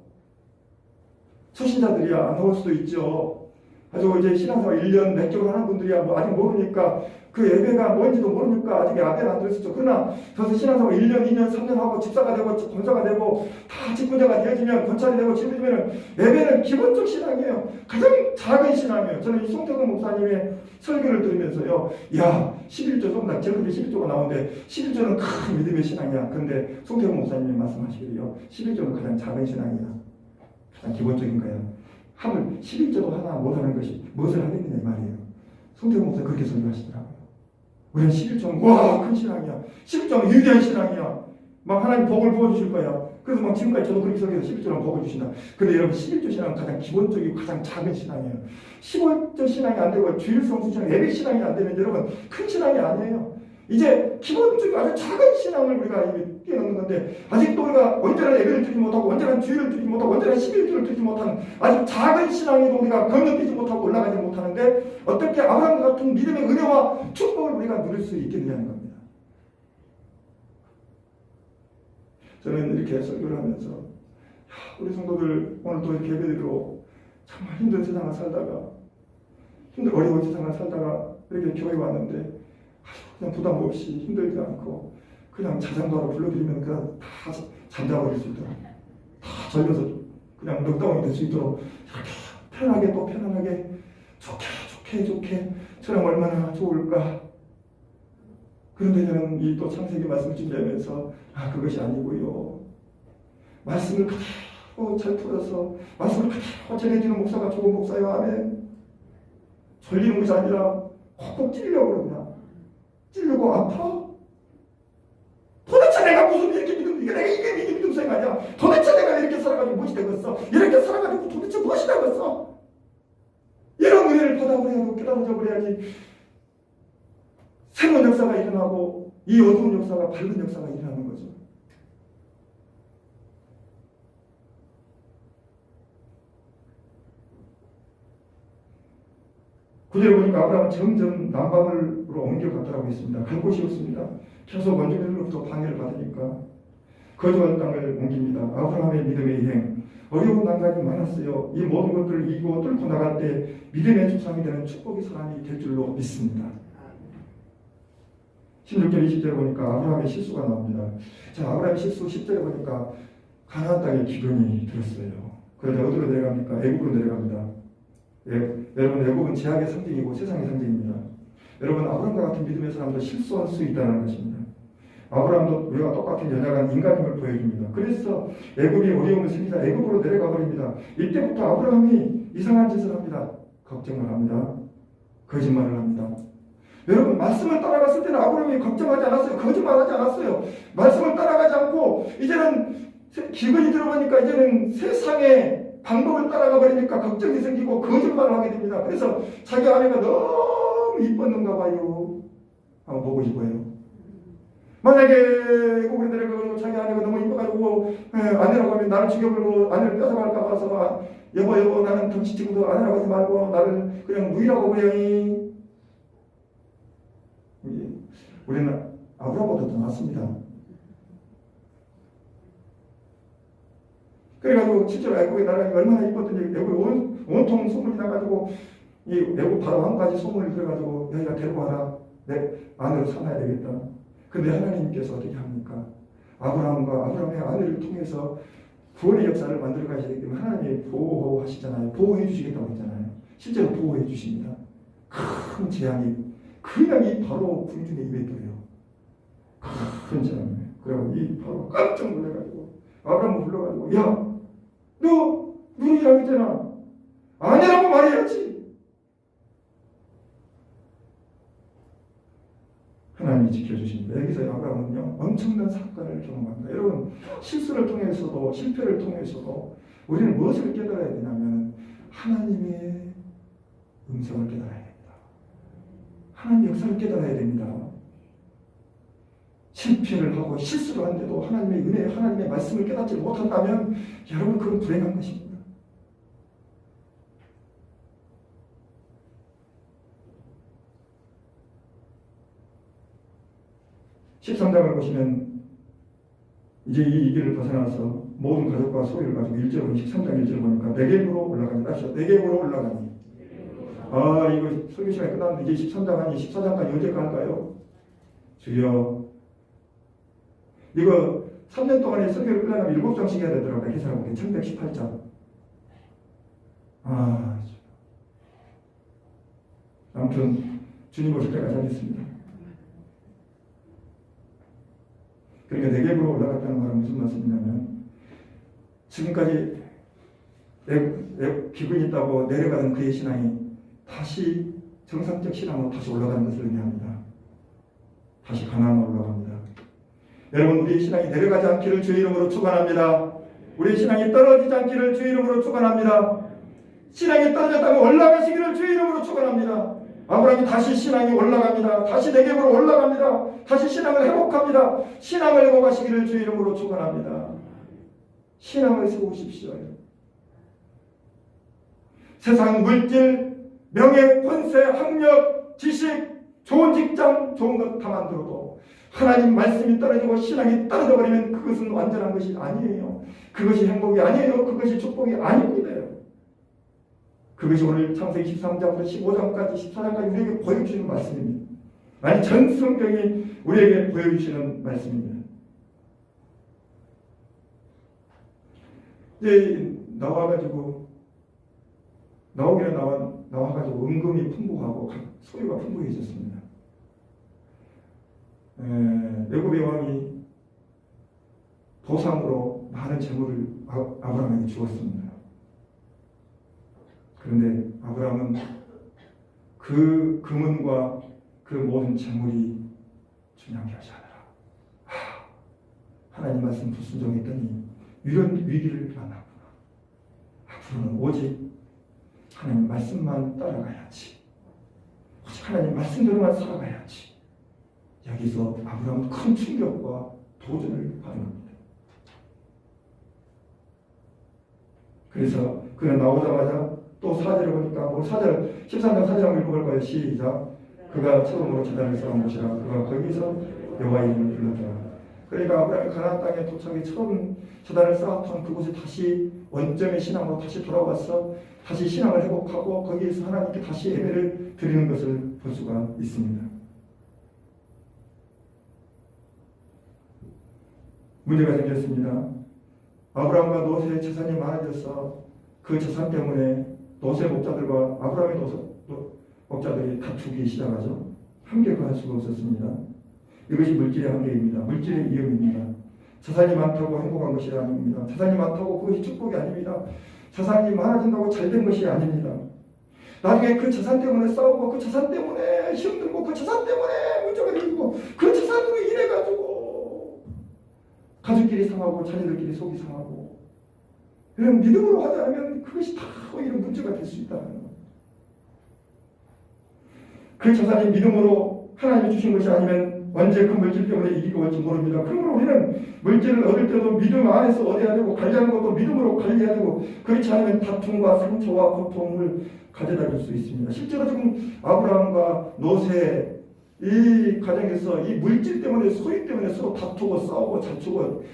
초신자들이야 안 나올 수도 있죠. 아주 이제 신앙생활 1년 몇 개월 하는 분들이야 뭐 아직 모르니까, 그 예배가 뭔지도 모르니까 아직 아멘 안 들었었죠. 그러나 저서 신앙생활 1년, 2년, 3년 하고 집사가 되고 권사가 되고 다 직분자가 되어지면, 권찰이 되고 집어지면 예배는 기본적 신앙이에요. 가장 작은 신앙이에요. 저는 이 송태근 목사님의 설교를 들으면서요, 야 11조 조금 제가 11조가 나오는데 11조는 큰 믿음의 신앙이야. 그런데 송태근 목사님이 말씀하시기로요, 11조는 가장 작은 신앙이야. 가장 기본적인 거야. 하물 11조도 하나 못하는 것이 무엇을 하겠느냐 이 말이에요. 송태근 목사 그렇게 설교하시더라고요. 우리는 11조는 큰 신앙이야. 11조는 위대한 신앙이야. 막 하나님 복을 부어주실 거야. 그래서 막 지금까지 저도 그렇게 설교해서 11조는 복을 주신다. 근데 여러분 11조 신앙은 가장 기본적이고 가장 작은 신앙이에요. 15조 신앙이 안 되고 주일성수 신앙, 예배 신앙이 안 되면 여러분 큰 신앙이 아니에요. 이제 기본적이고 아주 작은 신앙을 우리가 이미 뛰어넘는 건데, 아직도 우리가 언제나 예배를 드리지 못하고 언제나 주일을 드리지 못하고 언제나 11조를 드리지 못하는 아주 작은 신앙에도 우리가 건너뛰지 못하고 올라가지 못하는데, 어떻게 아브라함 같은 믿음의 은혜와 축복을 우리가 누릴 수 있겠느냐는 겁니다. 저는 이렇게 설교를 하면서 우리 성도들 오늘도 이렇게 예배드리고 정말 힘든 세상을 살다가, 어려운 세상을 살다가 이렇게 교회에 왔는데 그냥 부담 없이 힘들지 않고 그냥 자장가로 불러드리면 그냥 다 잠자버릴 수 있도록, 다 절려서 그냥 넉다운이 될 수 있도록 이렇게 편하게, 또 편안하게, 좋게 저랑 얼마나 좋을까. 그런데 저는 이 또 창세기 말씀을 준비하면서 그것이 아니고요, 말씀을 그대로 잘 풀어서 말씀을 그대로 전해주는 목사가 좋은 목사요. 아멘. 졸리는 것이 아니라 콕콕 찔려고 그러냐. 찔리고 아파? 도대체 내가 무슨 이렇게 이게 내가 이게 믿음 생활이야. 도대체 내가 이렇게 살아가지고 무엇이 되겠어? 이렇게 살아가지고 도대체 무엇이 되겠어? 이런 은혜를 받아버려야지, 깨달아져 버려야지 새로운 역사가 일어나고 이 어두운 역사가 밝은 역사가 일어나는 거죠. 구절에 보니까 아브라함은 점점 남방으로 옮겨갔다고 했습니다. 갈 곳이 없습니다. 계속 원주민으로부터 방해를 받으니까 거주할 땅을 옮깁니다. 아브라함의 믿음의 여행, 어려운 난관이 많았어요. 이 모든 것들을 이기고 뚫고 나갈 때 믿음의 주상이 되는 축복의 사람이 될 줄로 믿습니다. 16절 20절에 보니까 아브라함의 실수가 나옵니다. 자, 아브라함의 실수 10절에 보니까 가나안 땅에 기근이 들었어요. 그러자 어디로 내려갑니까? 애국으로 내려갑니다. 여러분, 애국은 제약의 상징이고 세상의 상징입니다. 여러분, 아브라함과 같은 믿음의 사람도 실수할 수 있다는 것입니다. 아브라함도 우리가 똑같은 연약한 인간임을 보여줍니다. 그래서 애굽이 어려움을 생기자 애굽으로 내려가 버립니다. 이때부터 아브라함이 이상한 짓을 합니다. 걱정을 합니다. 거짓말을 합니다. 여러분, 말씀을 따라갔을 때는 아브라함이 걱정하지 않았어요. 거짓말하지 않았어요. 말씀을 따라가지 않고 이제는 기근이 들어보니까 이제는 세상의 방법을 따라가 버리니까 걱정이 생기고 거짓말을 하게 됩니다. 그래서 자기 아내가 너무 이뻤는가 봐요. 한번 보고 싶어요. 만약에 애국으로 내려가고 자기 아내가 너무 이뻐가지고 아내라고 하면 나를 죽여버리고 아내를 뺏어갈까 봐서 여보 나는 당신 지금도 아내라고 하지 말고 나를 그냥 누이라고 그래. 우리는 아브라함보다 더 낫습니다. 그래가지고 실제로 애국의 나라가 얼마나 이뻤던지 애국이 온통 소문이 나가지고 이 애국 바로 한 가지 소문을 들어가지고 여기가 데리고 와라. 내 아내로 삼아야 되겠다. 근데 하나님께서 어떻게 합니까? 아브라함의 아내를 통해서 구원의 역사를 만들어 가셔야 되기 때문에 하나님이 보호하시잖아요. 보호해 주시겠다고 했잖아요. 실제로 보호해 주십니다. 큰 재앙이 그냥 이 바로 군중의 입에 들어요. 큰 재앙이에요. 그리고 이 바로 깜짝 놀라가지고 아브라함을 불러가지고 야, 너 누이라고 했잖아. 아내라고 말해야지. 하나님이 지켜주십니다. 여기서 아브라함은요 엄청난 사건을 경험합니다. 여러분, 실수를 통해서도 실패를 통해서도 우리는 무엇을 깨달아야 되냐면 하나님의 음성을 깨달아야 됩니다. 하나님의 역사를 깨달아야 됩니다. 실패를 하고 실수를 하는데도 하나님의 은혜, 하나님의 말씀을 깨닫지 못한다면 여러분 그건 불행한 것입니다. (13장을) 보시면 이제 이 길을 벗어나서 모든 가족과 소유를 가지고 1절 13장 1절 보니까 네겝으로 올라갑니다. 네겝으로 올라가니 이거 설교 시간이 끝났는데 이제 13장 아니 14장까지 언제 갈까요? 주여, 이거 3년 동안에 설교를 끝나면 7장씩 해야 되더라고요. 계산해보니까 1118장. 아무튼 주님 오실 때까지 하겠습니다. 그러니까 네겝으로 올라갔다는 말은 무슨 말씀이냐면 지금까지 기근이 있다고 내려가는 그의 신앙이 다시 정상적 신앙으로 다시 올라가는 것을 의미합니다. 다시 가나안으로 올라갑니다. 여러분, 우리의 신앙이 내려가지 않기를 주의 이름으로 축원합니다. 우리의 신앙이 떨어지지 않기를 주의 이름으로 축원합니다. 신앙이 떨어졌다면 올라가시기를 주의 이름으로 축원합니다. 아브라함이 다시 신앙이 올라갑니다. 다시 네겝으로 올라갑니다. 다시 신앙을 회복합니다. 신앙을 회복하시기를 주의 이름으로 축원합니다. 신앙을 세우십시오. 세상 물질, 명예, 권세, 학력, 지식, 좋은 직장, 좋은 것 다 만들어도 하나님 말씀이 떨어지고 신앙이 떨어져 버리면 그것은 완전한 것이 아니에요. 그것이 행복이 아니에요. 그것이 축복이 아닙니다. 그것이 오늘 창세기 13장부터 15장까지 14장까지 우리에게 보여주시는 말씀입니다. 아니, 전 성경이 우리에게 보여주시는 말씀입니다. 이제 나와가지고 은금이 풍부하고 소유가 풍부해졌습니다. 애굽의 왕이 보상으로 많은 재물을 아브라함에게 주었습니다. 그런데 아브라함은 그 금은과 그 모든 재물이 중요한 게 아니라 하나님 말씀 불순종했더니 이런 위기를 만났구나. 앞으로는 오직 하나님 말씀만 따라가야지. 오직 하나님 말씀대로만 살아가야지. 여기서 아브라함은 큰 충격과 도전을 받은 겁니다. 그래서 그는 나오자마자 또 4절을 보니까 4절 13장 4절 읽어볼 거예요. 시작. 그가 처음으로 제단을 쌓은 곳이라 그가 거기서 여호와 이름을 불렀더라. 그러니까 아브라함이 가나안 땅에 도착해 처음 제단을 쌓았던 그곳에 다시 원점의 신앙으로 다시 돌아와서 다시 신앙을 회복하고 거기에서 하나님께 다시 예배를 드리는 것을 볼 수가 있습니다. 문제가 생겼습니다. 아브라함과 노새의 재산이 많아져서 그 재산 때문에 노새 목자들과 아브라함의 목자들이 다투기 시작하죠. 함께 할 수가 없었습니다. 이것이 물질의 한계입니다. 물질의 위험입니다. 재산이 많다고 행복한 것이 아닙니다. 재산이 많다고 그것이 축복이 아닙니다. 재산이 많아진다고 잘된 것이 아닙니다. 나중에 그 재산 때문에 싸우고 그 재산 때문에 힘들고 그 재산 때문에 문제가 생기고 그 재산으로 인해가지고 가족끼리 상하고 자녀들끼리 속이 상하고 이런 믿음으로 하지 않으면 그것이 다 오히려 문제가 될 수 있다는 겁니다. 그 재산이 믿음으로 하나님이 주신 것이 아니면 언제 그 물질 때문에 이기고 올지 모릅니다. 그러므로 우리는 물질을 얻을 때도 믿음 안에서 얻어야 되고 관리하는 것도 믿음으로 관리해야 되고 그렇지 않으면 다툼과 상처와 고통을 가져다 줄 수 있습니다. 실제로 지금 아브라함과 노새 이 가정에서 이 물질 때문에 소유 때문에 서로 다투고 싸우고 다투고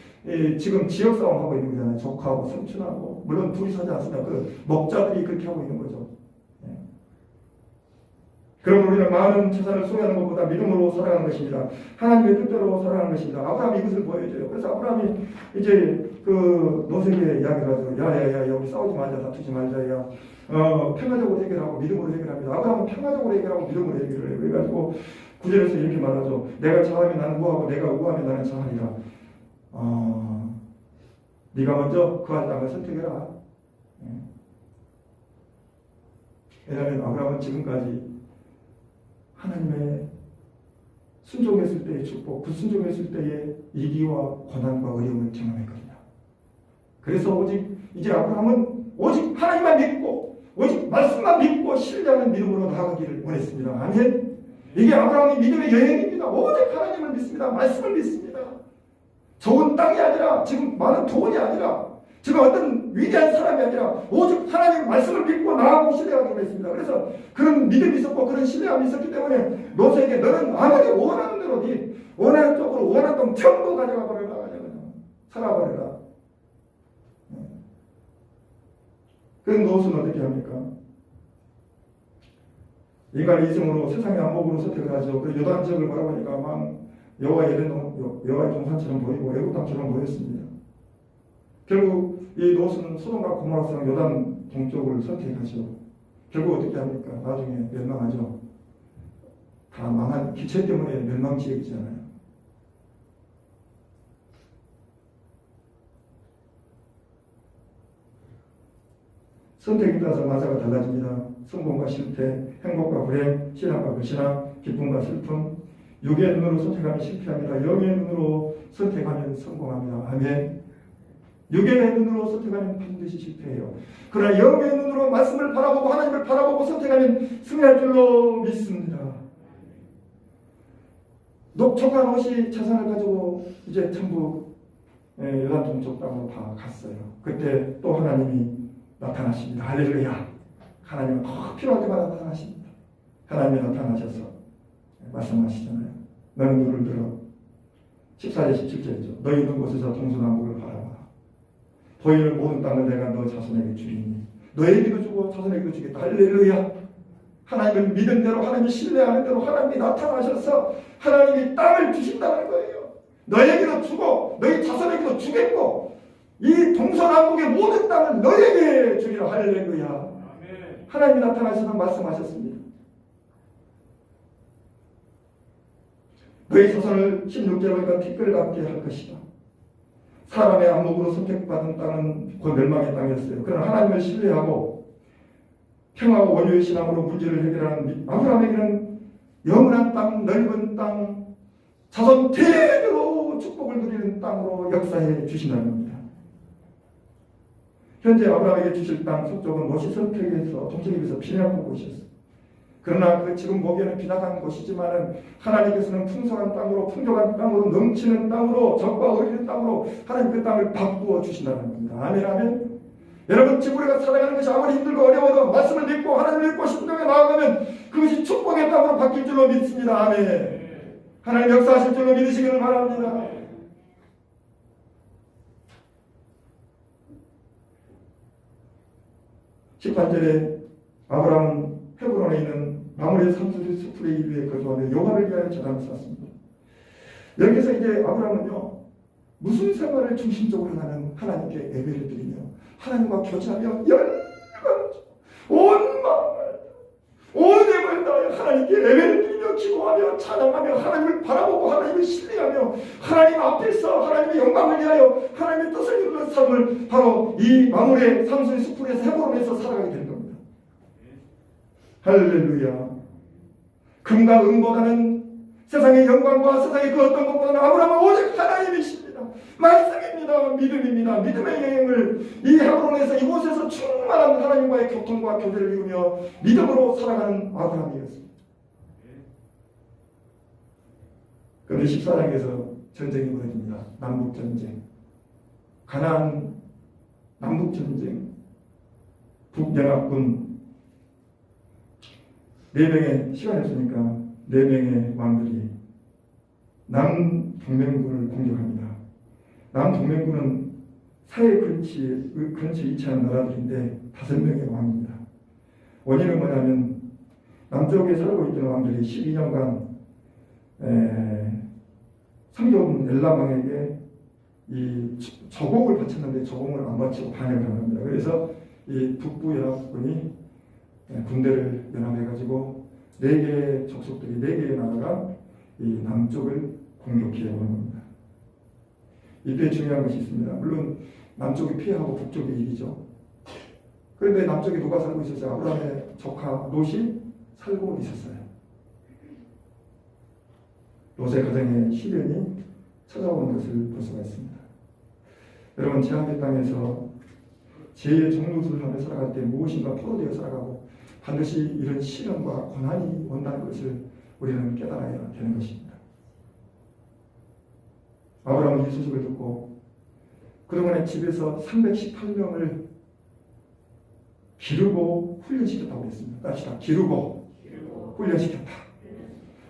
지금 지역 싸움하고 있는 거잖아요. 조카하고 삼촌하고 물론 둘이 사지 않습니다. 그 목자들이 그렇게 하고 있는 거죠. 그러므로 우리는 많은 재산을 소유하는 것보다 믿음으로 살아가는 것입니다. 하나님의 뜻대로 살아가는 것입니다. 아브라함이 이것을 보여줘요. 그래서 아브라함이 이제 그 노새에게 이야기를 하죠. 야야야 우리 싸우지 말자 다투지 말자 야 평화적으로 해결하고 믿음으로 해결합니다. 아브라함은 평화적으로 해결하고 믿음으로 해결을 해요. 그래가지고 구절에서 이렇게 말하죠. 내가 자하면 나는 우하고 내가 우하면 나는 자하리라. 네가 먼저 그할 땅을 선택해라. 왜냐하면 아브라함은 지금까지 하나님의 순종했을 때의 축복, 불순종했을 때의 위기와 고난과 어려움을 경험했거든요. 그래서 오직 이제 아브라함은 오직 하나님만 믿고 오직 말씀만 믿고 신뢰하는 믿음으로 나아가기를 원했습니다. 아멘. 이게 아브라함의 믿음의 여행입니다. 오직 하나님을 믿습니다. 말씀을 믿습니다. 좋은 땅이 아니라 지금 많은 돈이 아니라 지금 어떤 위대한 사람이 아니라 오직 하나님의 말씀을 믿고 나아가고 신뢰하기로 했습니다. 그래서 그런 믿음이 있었고 그런 신뢰함이 있었기 때문에 노새에게 너는 아무리 원하는 대로 네 원하는 쪽으로 원하는 동 전부 가져가 버려라. 살아버려라. 그럼 롯은 어떻게 합니까? 인간의 이성으로 세상의 안목으로 선택을 하죠. 그 요단 지역을 바라보니까 막 여호와의 동산처럼 보이고 애굽 땅처럼 보였습니다. 결국 이 롯은 소돔과 고모라성 요단 동쪽을 선택하죠. 결국 어떻게 합니까? 나중에 멸망하죠. 다 망한 기체 때문에 멸망 지역이잖아요. 선택에 따라서 마사가 달라집니다. 성공과 실패, 행복과 불행, 신앙과 불신앙, 기쁨과 슬픔. 육의 눈으로 선택하면 실패합니다. 영의 눈으로 선택하면 성공합니다. 아멘. 육의 눈으로 선택하면 반드시 실패해요. 그러나 영의 눈으로 말씀을 바라보고 하나님을 바라보고 선택하면 승리할 줄로 믿습니다. 녹초가 롯이 재산을 가지고 이제 전부 요단 동쪽 땅으로 다 갔어요. 그때 또 하나님이 나타나십니다. 할렐루야. 하나님은 더 필요할 때마다 나타나십니다. 하나님이 나타나셔서 말씀하시잖아요. 너는 눈을 들어 14절 17절이죠. 너희 있는 곳에서 동서남북을 바라봐. 보이는 모든 땅을 내가 너 자손에게 주리니 너에게도 주고 자손에게도 주겠다. 할렐루야. 하나님을 믿은 대로 하나님이 신뢰하는 대로 하나님이 나타나셔서 하나님이 땅을 주신다는 거예요. 너에게도 주고 너희 자손에게도 주겠고 이 동서남북의 모든 땅을 너에게 주리라. 할렐루야. 하나님이 나타나셔서 말씀하셨습니다. 너희 자손을 16절 보니까 티끌답게 할 것이다. 사람의 안목으로 선택받은 땅은 곧 멸망의 땅이었어요. 그러나 하나님을 신뢰하고 평화와 원효의 신앙으로 문제를 해결하는 아브라함에게는 영원한 땅, 넓은 땅, 자손 대대로 새로운 축복을 누리는 땅으로 역사해 주신다는 겁니다. 현재 아브라함에게 주실 땅 서쪽은 못이 선택해서 동쪽에 비해서 빈약한 곳이었습니다. 그러나 그 지금 보기에는 빈약한 곳이지만은 하나님께서는 풍성한 땅으로, 풍족한 땅으로, 넘치는 땅으로, 적과 어리는 땅으로 하나님 그 땅을 바꾸어 주신다는 겁니다. 아멘, 아멘. 여러분, 지금 우리가 살아가는 것이 아무리 힘들고 어려워도 말씀을 믿고 하나님을 믿고 신정에 나아가면 그것이 축복의 땅으로 바뀔 줄로 믿습니다. 아멘. 하나님 역사하실 줄로 믿으시기를 바랍니다. 18절에 아브라함은 헤브론에 있는 마므레 산수리 수풀의 위에 거주하며 여호와를 위하여 제단을 쌓았습니다. 여기서 이제 아브라함은요, 무슨 생활을 중심적으로 하나님께 예배를 드리며 하나님과 교제하며 열과 온 마음을 온 힘을 다하여 하나님께 예배를 드리며 기도하며 찬양하며 하나님을 바라보고 하나님을 신뢰하며 하나님 앞에서 하나님의 영광을 위하여 하나님의 뜻을 이루는 삶을 바로 이 마므레 산수리 수풀에서 헤브론에서 살아가게 되는 겁니다. 할렐루야. 금과 은보다는 세상의 영광과 세상의 그 어떤 것보다는 아브라함은 오직 하나님이십니다. 말씀입니다. 믿음입니다. 믿음의 여행을 이 헤브론에서 이곳에서 충만한 하나님과의 교통과 교제를 이루며 믿음으로 살아가는 아브라함이었습니다. 그런데 14장에서 전쟁이 벌어집니다. 남북전쟁. 가나안 남북전쟁. 북연합군 4명의 시간이 없으니까 4명의 왕들이 남동맹군을 공격합니다. 남동맹군은 사해 근처에 위치하는 나라들인데 5명의 왕입니다. 원인은 뭐냐면 남쪽에 살고 있던 왕들이 12년간 성경 엘람 왕에게 이 저공을 바쳤는데 저공을 안 바치고 반역을 한 겁니다. 그래서 이 북부 연합군이 군대를 연합해가지고 4개의 족속들이 4개의 나라가 이 남쪽을 공격해 오는 겁니다. 이때 중요한 것이 있습니다. 물론 남쪽이 피하고 북쪽이 이기죠. 그런데 남쪽에 누가 살고 있었어요? 아브라함의 조카 롯이 살고 있었어요. 롯의 가정에 시련이 찾아오는 것을 볼 수가 있습니다. 여러분, 제한의 땅에서 죄의 종노릇을 하며 살아갈 때 무엇인가 포로되어 살아가고 반드시 이런 시련과 고난이 온다는 것을 우리는 깨달아야 되는 것입니다. 아브라함은 이 소식을 듣고 그동안에 집에서 318명을 기르고 훈련시켰다고 했습니다. 봅시다. 기르고 훈련시켰다.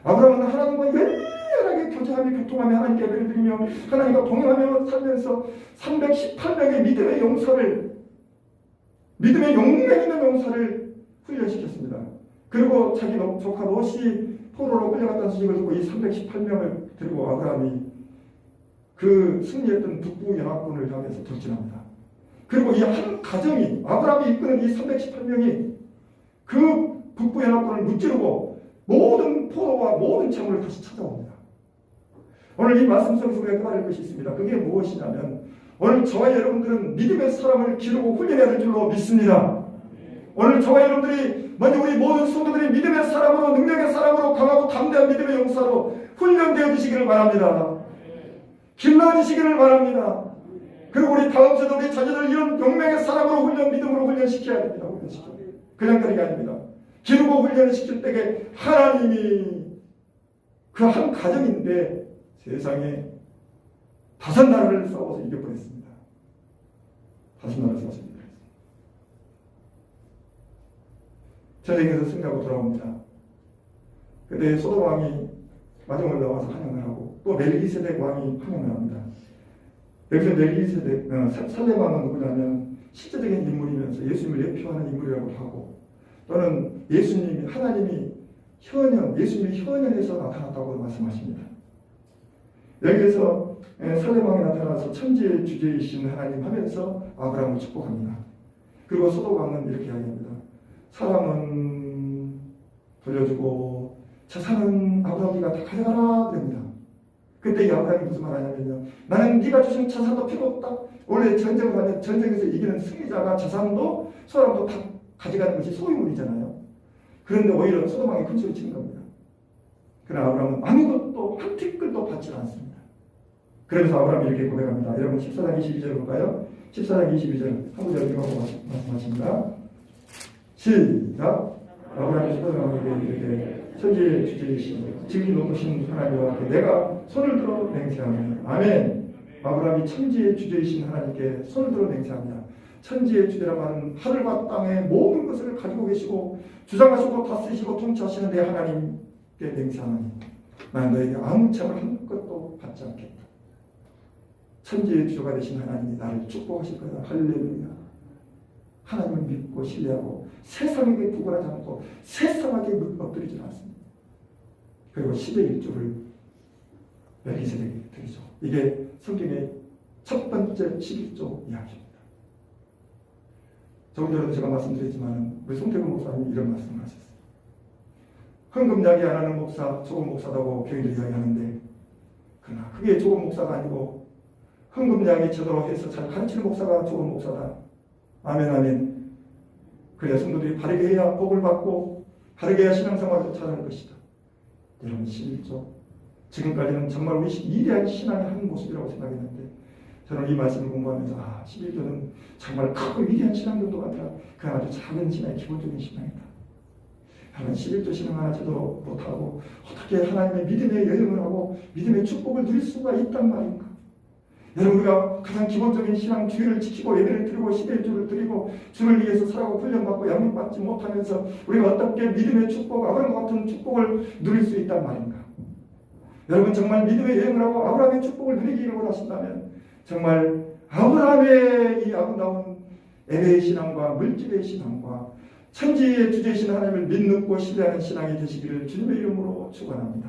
아브라함은 하나님과 열렬하게 교제하며 교통하며 하나님께 예배를 드리며 하나님과 동행하며 살면서 318명의 믿음의 용맹 있는 용사를 훈련시켰습니다. 그리고 자기 조카 롯이 포로로 끌려갔다는 소식을 듣고 이 318명을 들고 아브라함이 그 승리했던 북부 연합군을 향해서 돌진합니다. 그리고 이 한 가정이 아브라함이 이끄는 이 318명이 그 북부 연합군을 무찌르고 모든 포로와 모든 재물을 다시 찾아옵니다. 오늘 이 말씀 속에서 우리가 깨달을 것이 있습니다. 그게 무엇이냐면 오늘 저와 여러분들은 믿음의 사람을 기르고 훈련해야 될 줄로 믿습니다. 오늘 저와 여러분들이 먼저 우리 모든 성도들이 믿음의 사람으로 능력의 사람으로 강하고 담대한 믿음의 용사로 훈련되어 주시기를 바랍니다. 길러주시기를 바랍니다. 그리고 우리 다음 세대 우리 자녀들 이런 용맹의 사람으로 믿음으로 훈련시켜야 됩니다. 그냥 그런 게 아닙니다. 기르고 훈련을 시킬 때에 하나님이 그 한 가정인데 세상에 5 나라를 싸워서 이겨버렸습니다. 5 나라를 싸워서 이겨버렸습니다. 전쟁에서 승리하고 돌아옵니다. 그때 소돔 왕이 마지막에 나와서 환영을 하고 또 멜기세덱 왕이 환영을 합니다. 여기서 멜기세덱 살렘 왕은 누구냐면 실제적인 인물이면서 예수님을 예표하는 인물이라고 하고 또는 예수님이 하나님이 예수님이 현현에서 나타났다고 말씀하십니다. 여기에서 살렘 왕이 나타나서 천지의 주제이신 하나님 하면서 아브라함을 축복합니다. 그리고 소돔 왕은 이렇게 이야기합니다. 사람은 돌려주고 자산은 아브라함이가 다 가져가라 그럽니다. 그때 이 아브라함이 무슨 말 하냐면요. 나는 네가 주신 자산도 필요 없다. 원래 전쟁을 하면 전쟁에서 이기는 승리자가 자산도 사람도 다 가져가는 것이 소유물이잖아요. 그런데 오히려 소돔 왕이 큰 소리 치는 겁니다. 그러나 아브라함은 아무것도 한 티끌도 받지 않습니다. 그러면서 아브라함이 이렇게 고백합니다. 여러분 14장 22절 볼까요? 14장 22절 한 구절 읽어보고 말씀하십니다. 시작. 아브라함이 소돔에게 이렇게 천지의 주제이신 지극히 높으신 하나님과 함께 내가 손을 들어 맹세하노니 아멘. 아브라함이 천지의 주제이신 하나님께 손을 들어 맹세합니다. 천지의 주제라 말은 하늘과 땅의 모든 것을 가지고 계시고 주장하시고 다스리시고 통치하시는 내 하나님께 맹세하노니 나는 너에게 아무 책을 한 것도 받지 않겠다. 천지의 주가 되신 하나님이 나를 축복하실 거다. 할렐루야. 하나님을 믿고 신뢰하고 세상에게 구걸하지 않고 세상에게 엎드리지 않습니다. 그리고 10의 1조를 멜기세덱에게 드리죠. 이게 성경의 첫 번째 11조 이야기입니다. 조금 전에도 제가 말씀드렸지만 우리 송태근 목사님이 이런 말씀을 하셨어요. 헌금 이야기 안 하는 목사, 조금 목사다고 교인들이 이야기하는데 그러나 그게 조금 목사가 아니고 헌금 이야기 제대로 해서 잘 가르치는 목사가 조금 목사다. 아멘 아멘. 그래야 성도들이 바르게 해야 복을 받고 바르게 해야 신앙생활을 잘할 것이다. 여러분 11조 지금까지는 정말 위대한 신앙의 한 모습이라고 생각했는데 저는 이 말씀을 공부하면서 11조는 정말 크고 위대한 신앙 정도 같아. 그 아주 작은 신앙의 기본적인 신앙이다. 하나님 11조 신앙 하나 제대로 못하고 어떻게 하나님의 믿음의 여행을 하고 믿음의 축복을 누릴 수가 있단 말인가. 여러분 우리가 가장 기본적인 신앙 주의를 지키고 예배를 드리고 11조를 드리고 주를 위해서 살아가고 훈련받고 양육받지 못하면서 우리가 어떻게 믿음의 축복, 아브라함과 같은 축복을 누릴 수 있단 말인가. 여러분 정말 믿음의 여행을 하고 아브라함의 축복을 누리기를 원하신다면 정말 아브라함의 이 아름다운 에베의 신앙과 물질의 신앙과 천지의 주제이신 하나님을 믿고 신뢰하는 신앙이 되시기를 주님의 이름으로 축원합니다.